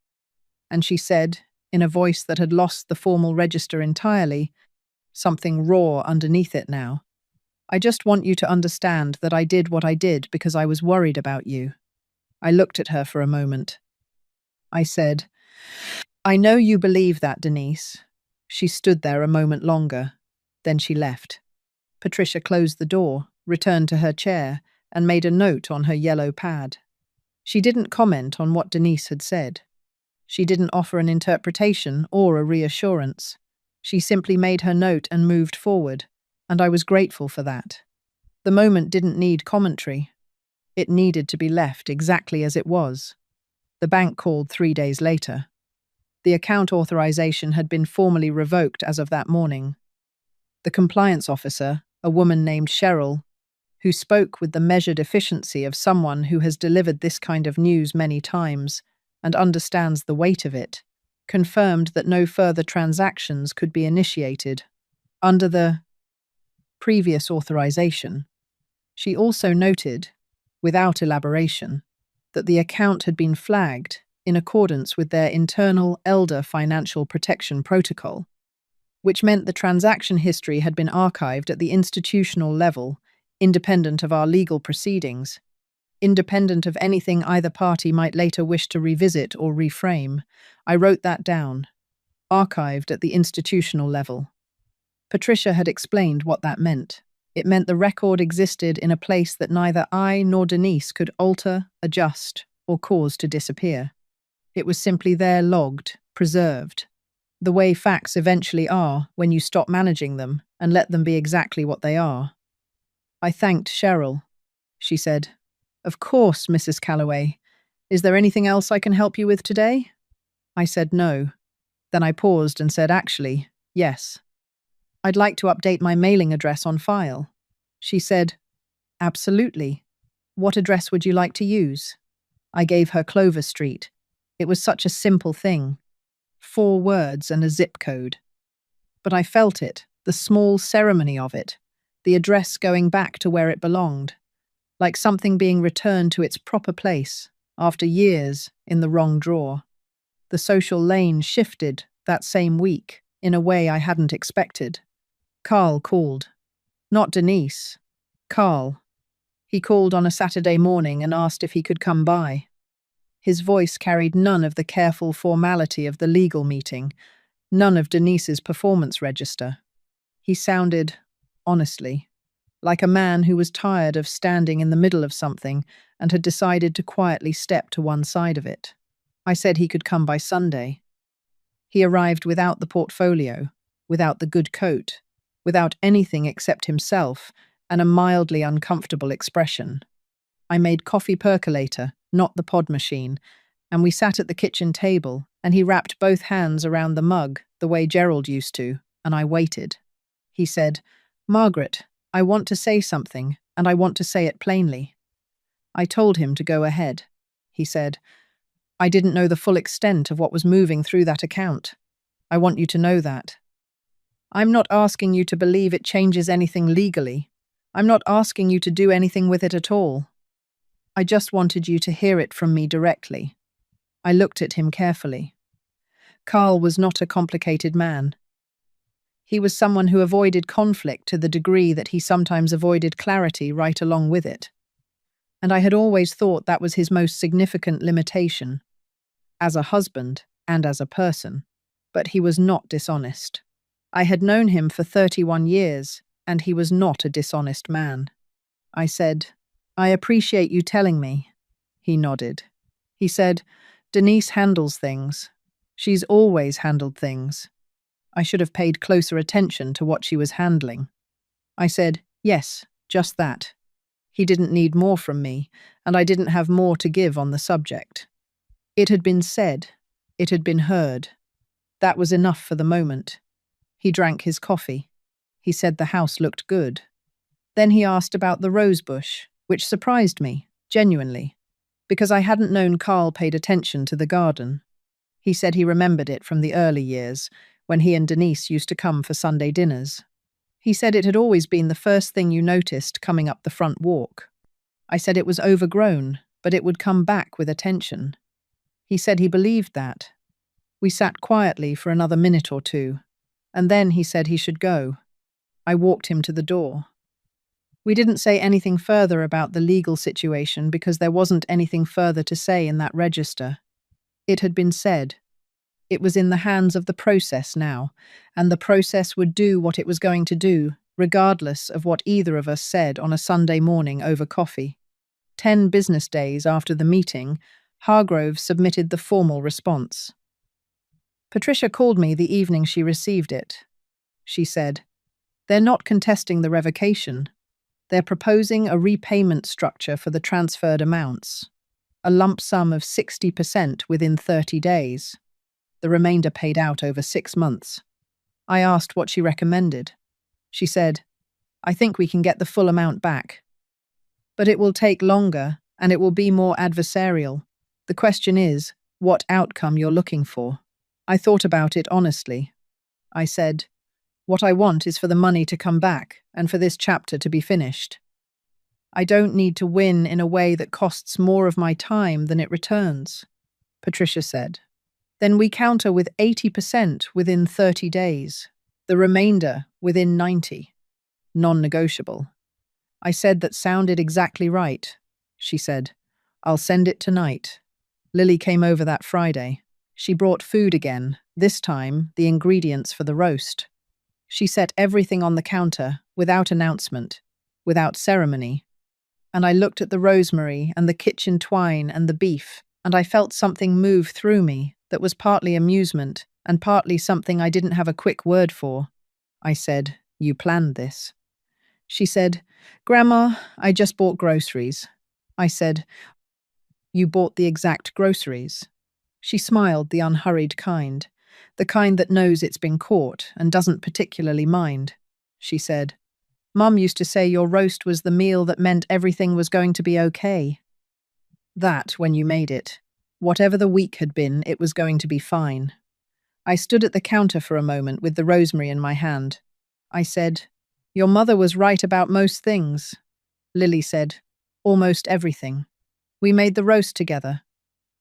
A: And she said, in a voice that had lost the formal register entirely, something raw underneath it now, I just want you to understand that I did what I did because I was worried about you. I looked at her for a moment. I said, I know you believe that, Denise. She stood there a moment longer. Then she left. Patricia closed the door, returned to her chair, and made a note on her yellow pad. She didn't comment on what Denise had said. She didn't offer an interpretation or a reassurance. She simply made her note and moved forward, and I was grateful for that. The moment didn't need commentary. It needed to be left exactly as it was. The bank called 3 days later. The account authorization had been formally revoked as of that morning. The compliance officer, a woman named Cheryl, who spoke with the measured efficiency of someone who has delivered this kind of news many times and understands the weight of it, confirmed that no further transactions could be initiated under the previous authorization. She also noted, without elaboration, that the account had been flagged in accordance with their internal Elder Financial Protection Protocol, which meant the transaction history had been archived at the institutional level, independent of our legal proceedings, independent of anything either party might later wish to revisit or reframe. I wrote that down. Archived at the institutional level. Patricia had explained what that meant. It meant the record existed in a place that neither I nor Denise could alter, adjust, or cause to disappear. It was simply there, logged, preserved, the way facts eventually are when you stop managing them and let them be exactly what they are. I thanked Cheryl. She said, Of course, Mrs. Calloway. Is there anything else I can help you with today? I said no. Then I paused and said, actually, yes. I'd like to update my mailing address on file. She said, absolutely. What address would you like to use? I gave her Clover Street. It was such a simple thing. 4 words and a zip code. But I felt it, the small ceremony of it, the address going back to where it belonged, like something being returned to its proper place after years in the wrong drawer. The social lane shifted that same week in a way I hadn't expected. Carl called. Not Denise. Carl. He called on a Saturday morning and asked if he could come by. His voice carried none of the careful formality of the legal meeting, none of Denise's performance register. He sounded, honestly, like a man who was tired of standing in the middle of something and had decided to quietly step to one side of it. I said he could come by Sunday. He arrived without the portfolio, without the good coat, without anything except himself and a mildly uncomfortable expression. I made coffee percolator, not the pod machine, and we sat at the kitchen table, and he wrapped both hands around the mug the way Gerald used to, and I waited. He said, "Margaret, I want to say something, and I want to say it plainly." I told him to go ahead. He said, "I didn't know the full extent of what was moving through that account. I want you to know that. I'm not asking you to believe it changes anything legally. I'm not asking you to do anything with it at all. I just wanted you to hear it from me directly." I looked at him carefully. Carl was not a complicated man. He was someone who avoided conflict to the degree that he sometimes avoided clarity right along with it. And I had always thought that was his most significant limitation, as a husband and as a person. But he was not dishonest. I had known him for 31 years, and he was not a dishonest man. I said, "I appreciate you telling me." He nodded. He said, "Denise handles things. She's always handled things. I should have paid closer attention to what she was handling." I said, "Yes, just that." He didn't need more from me, and I didn't have more to give on the subject. It had been said. It had been heard. That was enough for the moment. He drank his coffee. He said the house looked good. Then he asked about the rose bush, which surprised me, genuinely, because I hadn't known Carl paid attention to the garden. He said he remembered it from the early years, when he and Denise used to come for Sunday dinners. He said it had always been the first thing you noticed coming up the front walk. I said it was overgrown, but it would come back with attention. He said he believed that. We sat quietly for another minute or two, and then he said he should go. I walked him to the door. We didn't say anything further about the legal situation because there wasn't anything further to say in that register. It had been said. It was in the hands of the process now, and the process would do what it was going to do, regardless of what either of us said on a Sunday morning over coffee. 10 business days after the meeting, Hargrove submitted the formal response. Patricia called me the evening she received it. She said, "They're not contesting the revocation. They're proposing a repayment structure for the transferred amounts. A lump sum of 60% within 30 days. The remainder paid out over 6 months. I asked what she recommended. She said, "I think we can get the full amount back. But it will take longer, and it will be more adversarial. The question is, what outcome you're looking for." I thought about it honestly. I said, "What I want is for the money to come back, and for this chapter to be finished. I don't need to win in a way that costs more of my time than it returns." Patricia said, "Then we counter with 80% within 30 days, the remainder within 90. Non-negotiable." I said that sounded exactly right. She said, "I'll send it tonight." Lily came over that Friday. She brought food again, this time the ingredients for the roast. She set everything on the counter, without announcement, without ceremony. And I looked at the rosemary and the kitchen twine and the beef, and I felt something move through me that was partly amusement and partly something I didn't have a quick word for. I said, "You planned this." She said, "Grandma, I just bought groceries." I said, "You bought the exact groceries?" She smiled, the unhurried kind, the kind that knows it's been caught and doesn't particularly mind. She said, "Mum used to say your roast was the meal that meant everything was going to be okay. That, when you made it, whatever the week had been, it was going to be fine." I stood at the counter for a moment with the rosemary in my hand. I said, "Your mother was right about most things." Lily said, "Almost everything." We made the roast together.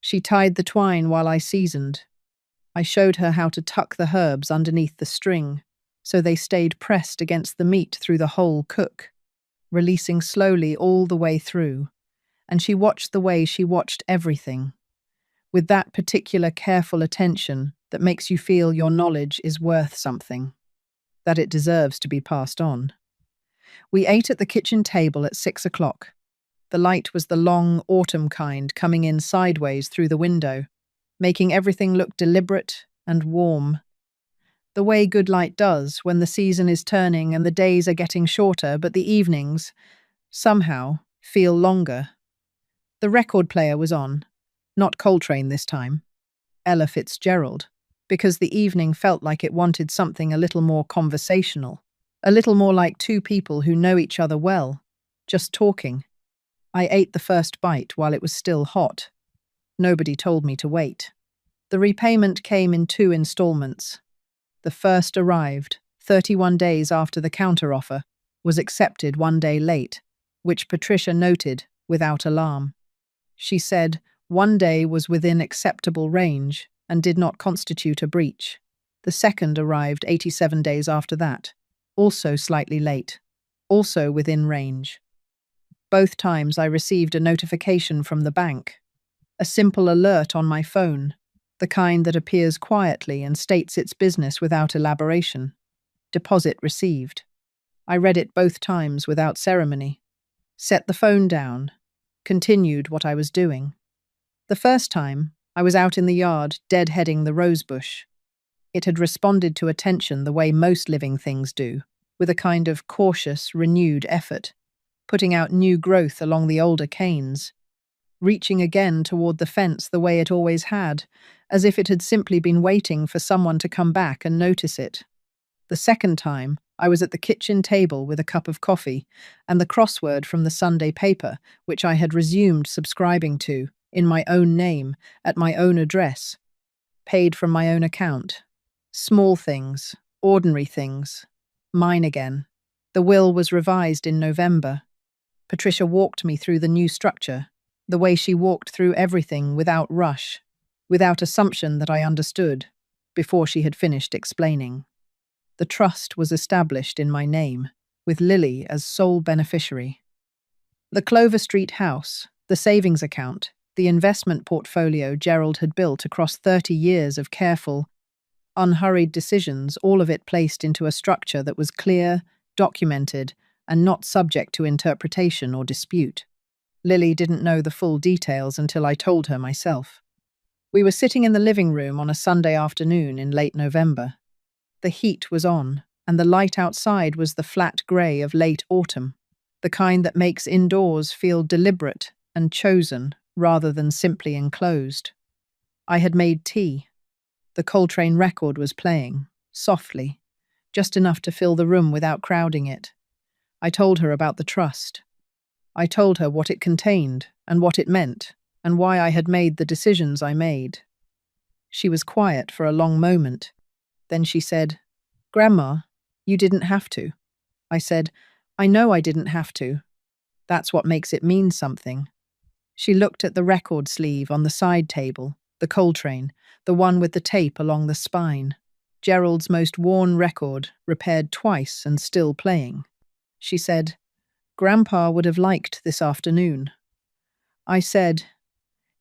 A: She tied the twine while I seasoned. I showed her how to tuck the herbs underneath the string, so they stayed pressed against the meat through the whole cook, releasing slowly all the way through. And she watched the way she watched everything, with that particular careful attention that makes you feel your knowledge is worth something, that it deserves to be passed on. We ate at the kitchen table at 6 o'clock. The light was the long autumn kind coming in sideways through the window, making everything look deliberate and warm. The way good light does when the season is turning and the days are getting shorter, but the evenings, somehow, feel longer. The record player was on, not Coltrane this time, Ella Fitzgerald, because the evening felt like it wanted something a little more conversational, a little more like two people who know each other well, just talking. I ate the first bite while it was still hot. Nobody told me to wait. The repayment came in 2 installments. The first arrived, 31 days after the counteroffer, was accepted 1 day late, which Patricia noted without alarm. She said 1 day was within acceptable range and did not constitute a breach. The second arrived 87 days after that, also slightly late, also within range. Both times I received a notification from the bank, a simple alert on my phone, the kind that appears quietly and states its business without elaboration. Deposit received. I read it both times without ceremony, set the phone down, continued what I was doing. The first time, I was out in the yard deadheading the rosebush. It had responded to attention the way most living things do, with a kind of cautious, renewed effort, putting out new growth along the older canes, reaching again toward the fence the way it always had, as if it had simply been waiting for someone to come back and notice it. The second time, I was at the kitchen table with a cup of coffee and the crossword from the Sunday paper, which I had resumed subscribing to, in my own name, at my own address, paid from my own account. Small things, ordinary things, mine again. The will was revised in November. Patricia walked me through the new structure, the way she walked through everything without rush, without assumption that I understood, before she had finished explaining. The trust was established in my name, with Lily as sole beneficiary. The Clover Street house, the savings account, the investment portfolio Gerald had built across 30 years of careful, unhurried decisions, all of it placed into a structure that was clear, documented, and not subject to interpretation or dispute. Lily didn't know the full details until I told her myself. We were sitting in the living room on a Sunday afternoon in late November. The heat was on, and the light outside was the flat grey of late autumn, the kind that makes indoors feel deliberate and chosen rather than simply enclosed. I had made tea. The Coltrane record was playing, softly, just enough to fill the room without crowding it. I told her about the trust. I told her what it contained and what it meant and why I had made the decisions I made. She was quiet for a long moment. Then she said, "Grandma, you didn't have to." I said, "I know I didn't have to. That's what makes it mean something." She looked at the record sleeve on the side table, the Coltrane, the one with the tape along the spine. Gerald's most worn record, repaired twice and still playing. She said, "Grandpa would have liked this afternoon." I said,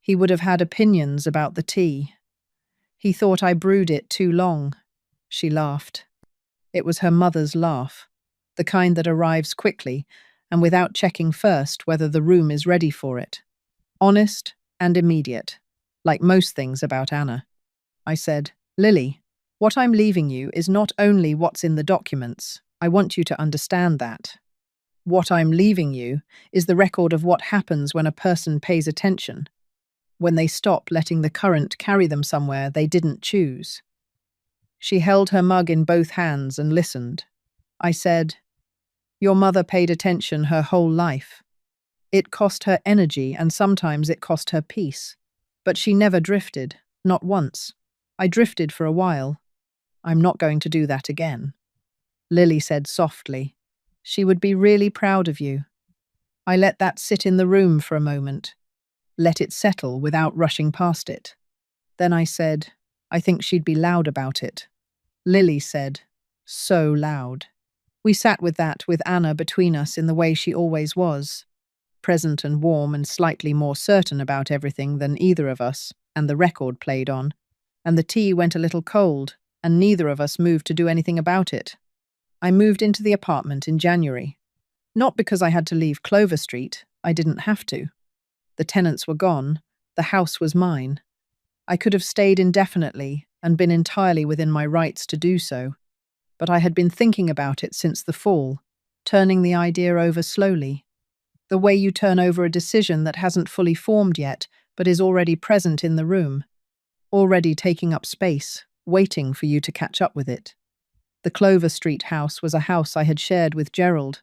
A: "He would have had opinions about the tea. He thought I brewed it too long." She laughed. It was her mother's laugh, the kind that arrives quickly and without checking first whether the room is ready for it. Honest and immediate, like most things about Anna. I said, "Lily, what I'm leaving you is not only what's in the documents. I want you to understand that. What I'm leaving you is the record of what happens when a person pays attention, when they stop letting the current carry them somewhere they didn't choose." She held her mug in both hands and listened. I said, "Your mother paid attention her whole life. It cost her energy and sometimes it cost her peace. But she never drifted, not once. I drifted for a while. I'm not going to do that again." Lily said softly, "She would be really proud of you." I let that sit in the room for a moment, let it settle without rushing past it. Then I said, "I think she'd be loud about it." Lily said, "So loud." We sat with that, with Anna between us in the way she always was, present and warm and slightly more certain about everything than either of us, and the record played on, and the tea went a little cold, and neither of us moved to do anything about it. I moved into the apartment in January. Not because I had to leave Clover Street, I didn't have to. The tenants were gone, the house was mine. I could have stayed indefinitely and been entirely within my rights to do so, but I had been thinking about it since the fall, turning the idea over slowly. The way you turn over a decision that hasn't fully formed yet, but is already present in the room, already taking up space, waiting for you to catch up with it. The Clover Street house was a house I had shared with Gerald.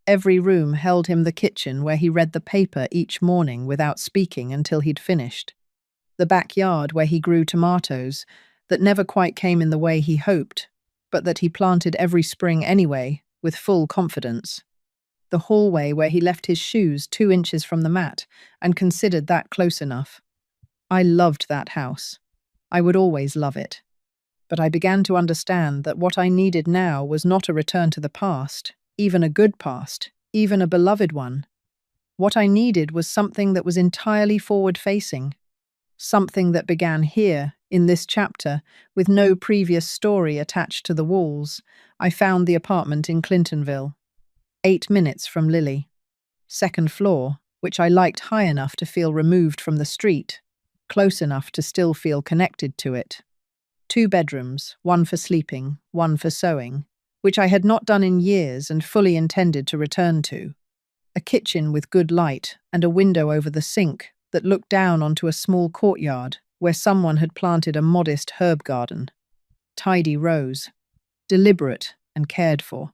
A: Every room held him the kitchen where he read the paper each morning without speaking until he'd finished. The backyard where he grew tomatoes that never quite came in the way he hoped, but that he planted every spring anyway, with full confidence. The hallway where he left his shoes 2 inches from the mat and considered that close enough. I loved that house. I would always love it. But I began to understand that what I needed now was not a return to the past, even a good past, even a beloved one. What I needed was something that was entirely forward-facing, something that began here, in this chapter, with no previous story attached to the walls. I found the apartment in Clintonville, 8 minutes from Lily. Second floor, which I liked high enough to feel removed from the street, close enough to still feel connected to it. 2 bedrooms, one for sleeping, one for sewing, which I had not done in years and fully intended to return to. A kitchen with good light and a window over the sink that looked down onto a small courtyard where someone had planted a modest herb garden. Tidy rows, deliberate and cared for.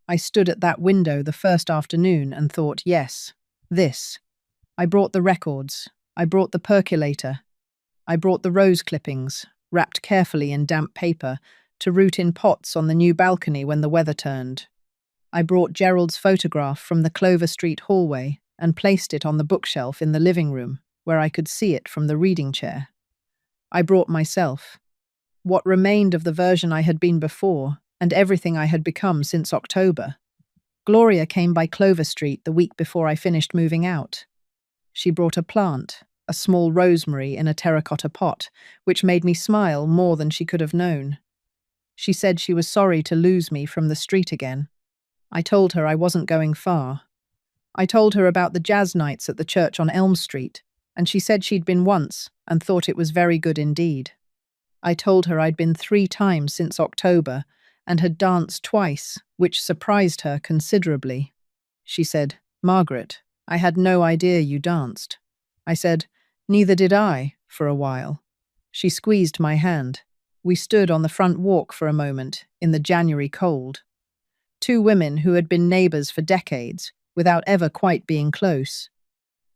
A: I stood at that window the first afternoon and thought, yes, this. I brought the records, I brought the percolator, I brought the rose clippings, wrapped carefully in damp paper, to root in pots on the new balcony when the weather turned. I brought Gerald's photograph from the Clover Street hallway and placed it on the bookshelf in the living room, where I could see it from the reading chair. I brought myself, what remained of the version I had been before, and everything I had become since October. Gloria came by Clover Street the week before I finished moving out. She brought a plant, a small rosemary in a terracotta pot, which made me smile more than she could have known. She said she was sorry to lose me from the street again. I told her I wasn't going far. I told her about the jazz nights at the church on Elm Street, and she said she'd been once and thought it was very good indeed. I told her I'd been 3 times since October and had danced twice, which surprised her considerably. She said, "Margaret, I had no idea you danced." I said, "Neither did I," for a while. She squeezed my hand. We stood on the front walk for a moment, in the January cold. 2 women who had been neighbours for decades, without ever quite being close.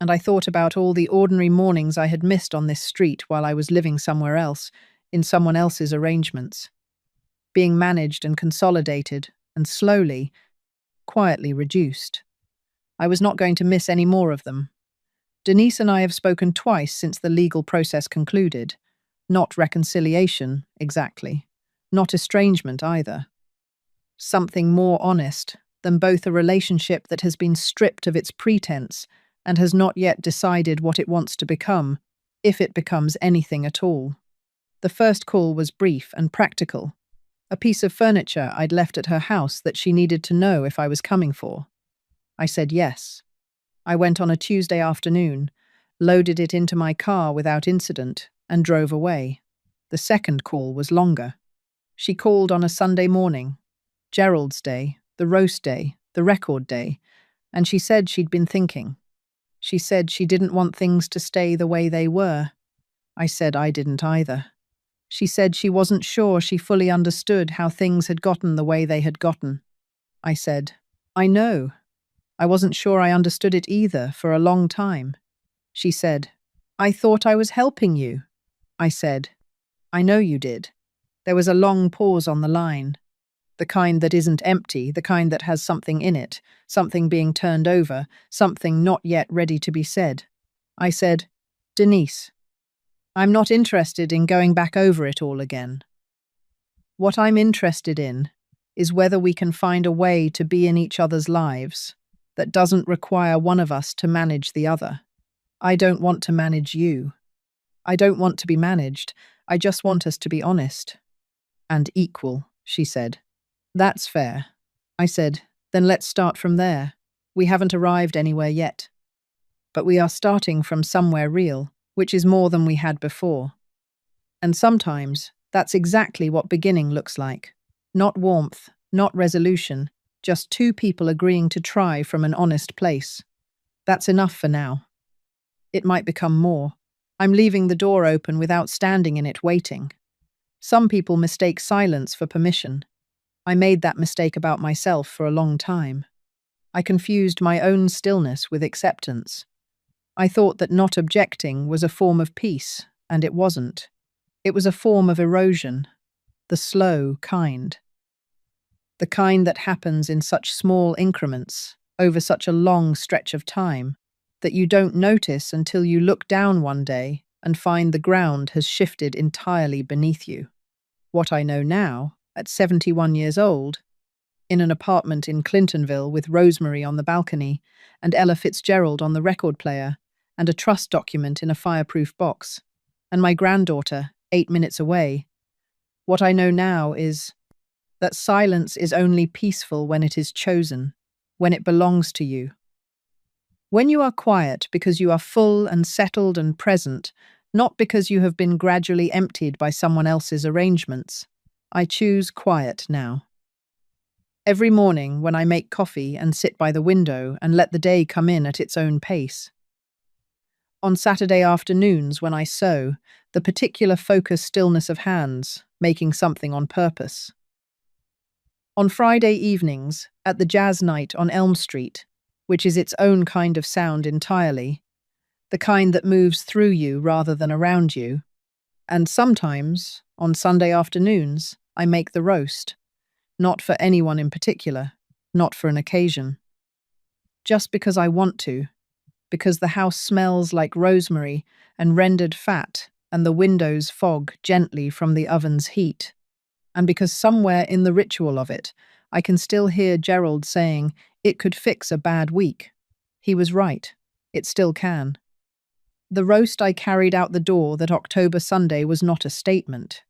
A: And I thought about all the ordinary mornings I had missed on this street while I was living somewhere else, in someone else's arrangements. Being managed and consolidated, and slowly, quietly reduced. I was not going to miss any more of them. Denise and I have spoken twice since the legal process concluded. Not reconciliation, exactly. Not estrangement either. Something more honest than both a relationship that has been stripped of its pretense and has not yet decided what it wants to become, if it becomes anything at all. The first call was brief and practical. A piece of furniture I'd left at her house that she needed to know if I was coming for. I said yes. I went on a Tuesday afternoon, loaded it into my car without incident, and drove away. The second call was longer. She called on a Sunday morning, Gerald's day, the roast day, the record day, and she said she'd been thinking. She said she didn't want things to stay the way they were. I said I didn't either. She said she wasn't sure she fully understood how things had gotten the way they had gotten. I said, I know. I wasn't sure I understood it either for a long time. She said, I thought I was helping you. I said, I know you did. There was a long pause on the line. The kind that isn't empty, the kind that has something in it, something being turned over, something not yet ready to be said. I said, Denise, I'm not interested in going back over it all again. What I'm interested in is whether we can find a way to be in each other's lives that doesn't require one of us to manage the other. I don't want to manage you. I don't want to be managed. I just want us to be honest. And equal, she said. That's fair. I said, Then let's start from there. We haven't arrived anywhere yet. But we are starting from somewhere real, which is more than we had before. And sometimes, that's exactly what beginning looks like. Not warmth, not resolution, just two people agreeing to try from an honest place. That's enough for now. It might become more. I'm leaving the door open without standing in it waiting. Some people mistake silence for permission. I made that mistake about myself for a long time. I confused my own stillness with acceptance. I thought that not objecting was a form of peace, and it wasn't. It was a form of erosion, the slow kind. The kind that happens in such small increments, over such a long stretch of time, that you don't notice until you look down one day and find the ground has shifted entirely beneath you. What I know now, at 71 years old, in an apartment in Clintonville with Rosemary on the balcony and Ella Fitzgerald on the record player and a trust document in a fireproof box, and my granddaughter 8 minutes away, what I know now is that silence is only peaceful when it is chosen, when it belongs to you. When you are quiet because you are full and settled and present, not because you have been gradually emptied by someone else's arrangements, I choose quiet now. Every morning when I make coffee and sit by the window and let the day come in at its own pace. On Saturday afternoons when I sew, the particular focused stillness of hands, making something on purpose. On Friday evenings, at the jazz night on Elm Street, which is its own kind of sound entirely, the kind that moves through you rather than around you. And sometimes, on Sunday afternoons, I make the roast, not for anyone in particular, not for an occasion. Just because I want to, because the house smells like rosemary and rendered fat and the windows fog gently from the oven's heat, and because somewhere in the ritual of it, I can still hear Gerald saying, "It could fix a bad week." He was right. It still can. The roast I carried out the door that October Sunday was not a statement.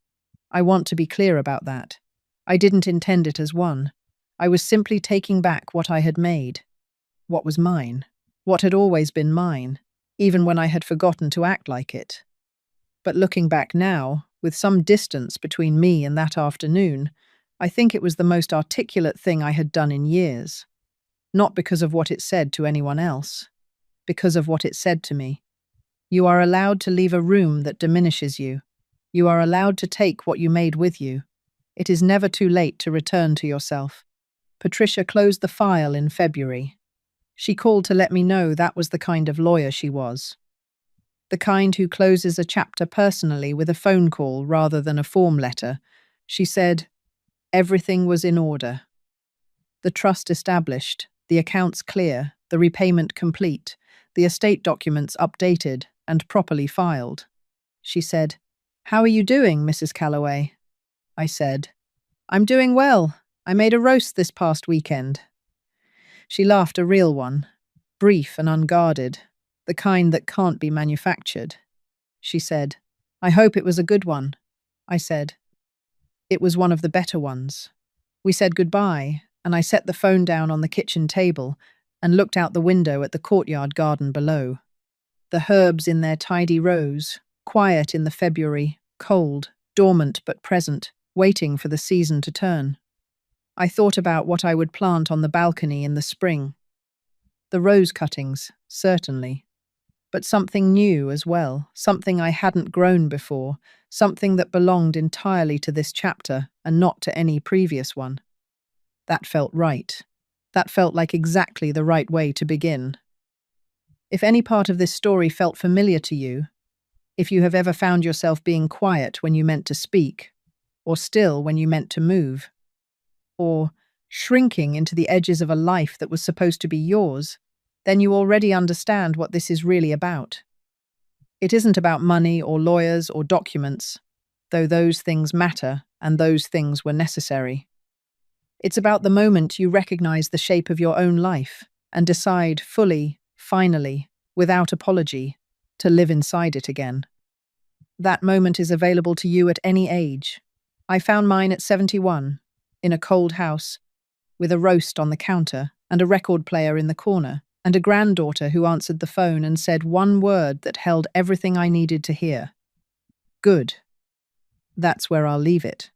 A: I want to be clear about that. I didn't intend it as one. I was simply taking back what I had made. What was mine. What had always been mine, even when I had forgotten to act like it. But looking back now, with some distance between me and that afternoon, I think it was the most articulate thing I had done in years. Not because of what it said to anyone else, because of what it said to me. You are allowed to leave a room that diminishes you. You are allowed to take what you made with you. It is never too late to return to yourself. Patricia closed the file in February. She called to let me know that was the kind of lawyer she was. The kind who closes a chapter personally with a phone call rather than a form letter. She said, everything was in order. The trust established, the accounts clear, the repayment complete, the estate documents updated and properly filed. She said, "How are you doing, Mrs. Calloway?" I said, "I'm doing well. I made a roast this past weekend." She laughed, a real one, brief and unguarded, the kind that can't be manufactured. She said, "I hope it was a good one." I said, "It was one of the better ones." We said goodbye, and I set the phone down on the kitchen table and looked out the window at the courtyard garden below. The herbs in their tidy rows, quiet in the February, cold, dormant but present, waiting for the season to turn. I thought about what I would plant on the balcony in the spring. The rose cuttings, certainly. But something new as well, something I hadn't grown before, something that belonged entirely to this chapter and not to any previous one. That felt right. That felt like exactly the right way to begin. If any part of this story felt familiar to you, if you have ever found yourself being quiet when you meant to speak, or still when you meant to move, or shrinking into the edges of a life that was supposed to be yours, then you already understand what this is really about. It isn't about money or lawyers or documents, though those things matter and those things were necessary. It's about the moment you recognize the shape of your own life and decide fully, finally, without apology, to live inside it again. That moment is available to you at any age. I found mine at 71, in a cold house, with a roast on the counter and a record player in the corner, and a granddaughter who answered the phone and said one word that held everything I needed to hear. Good. That's where I'll leave it.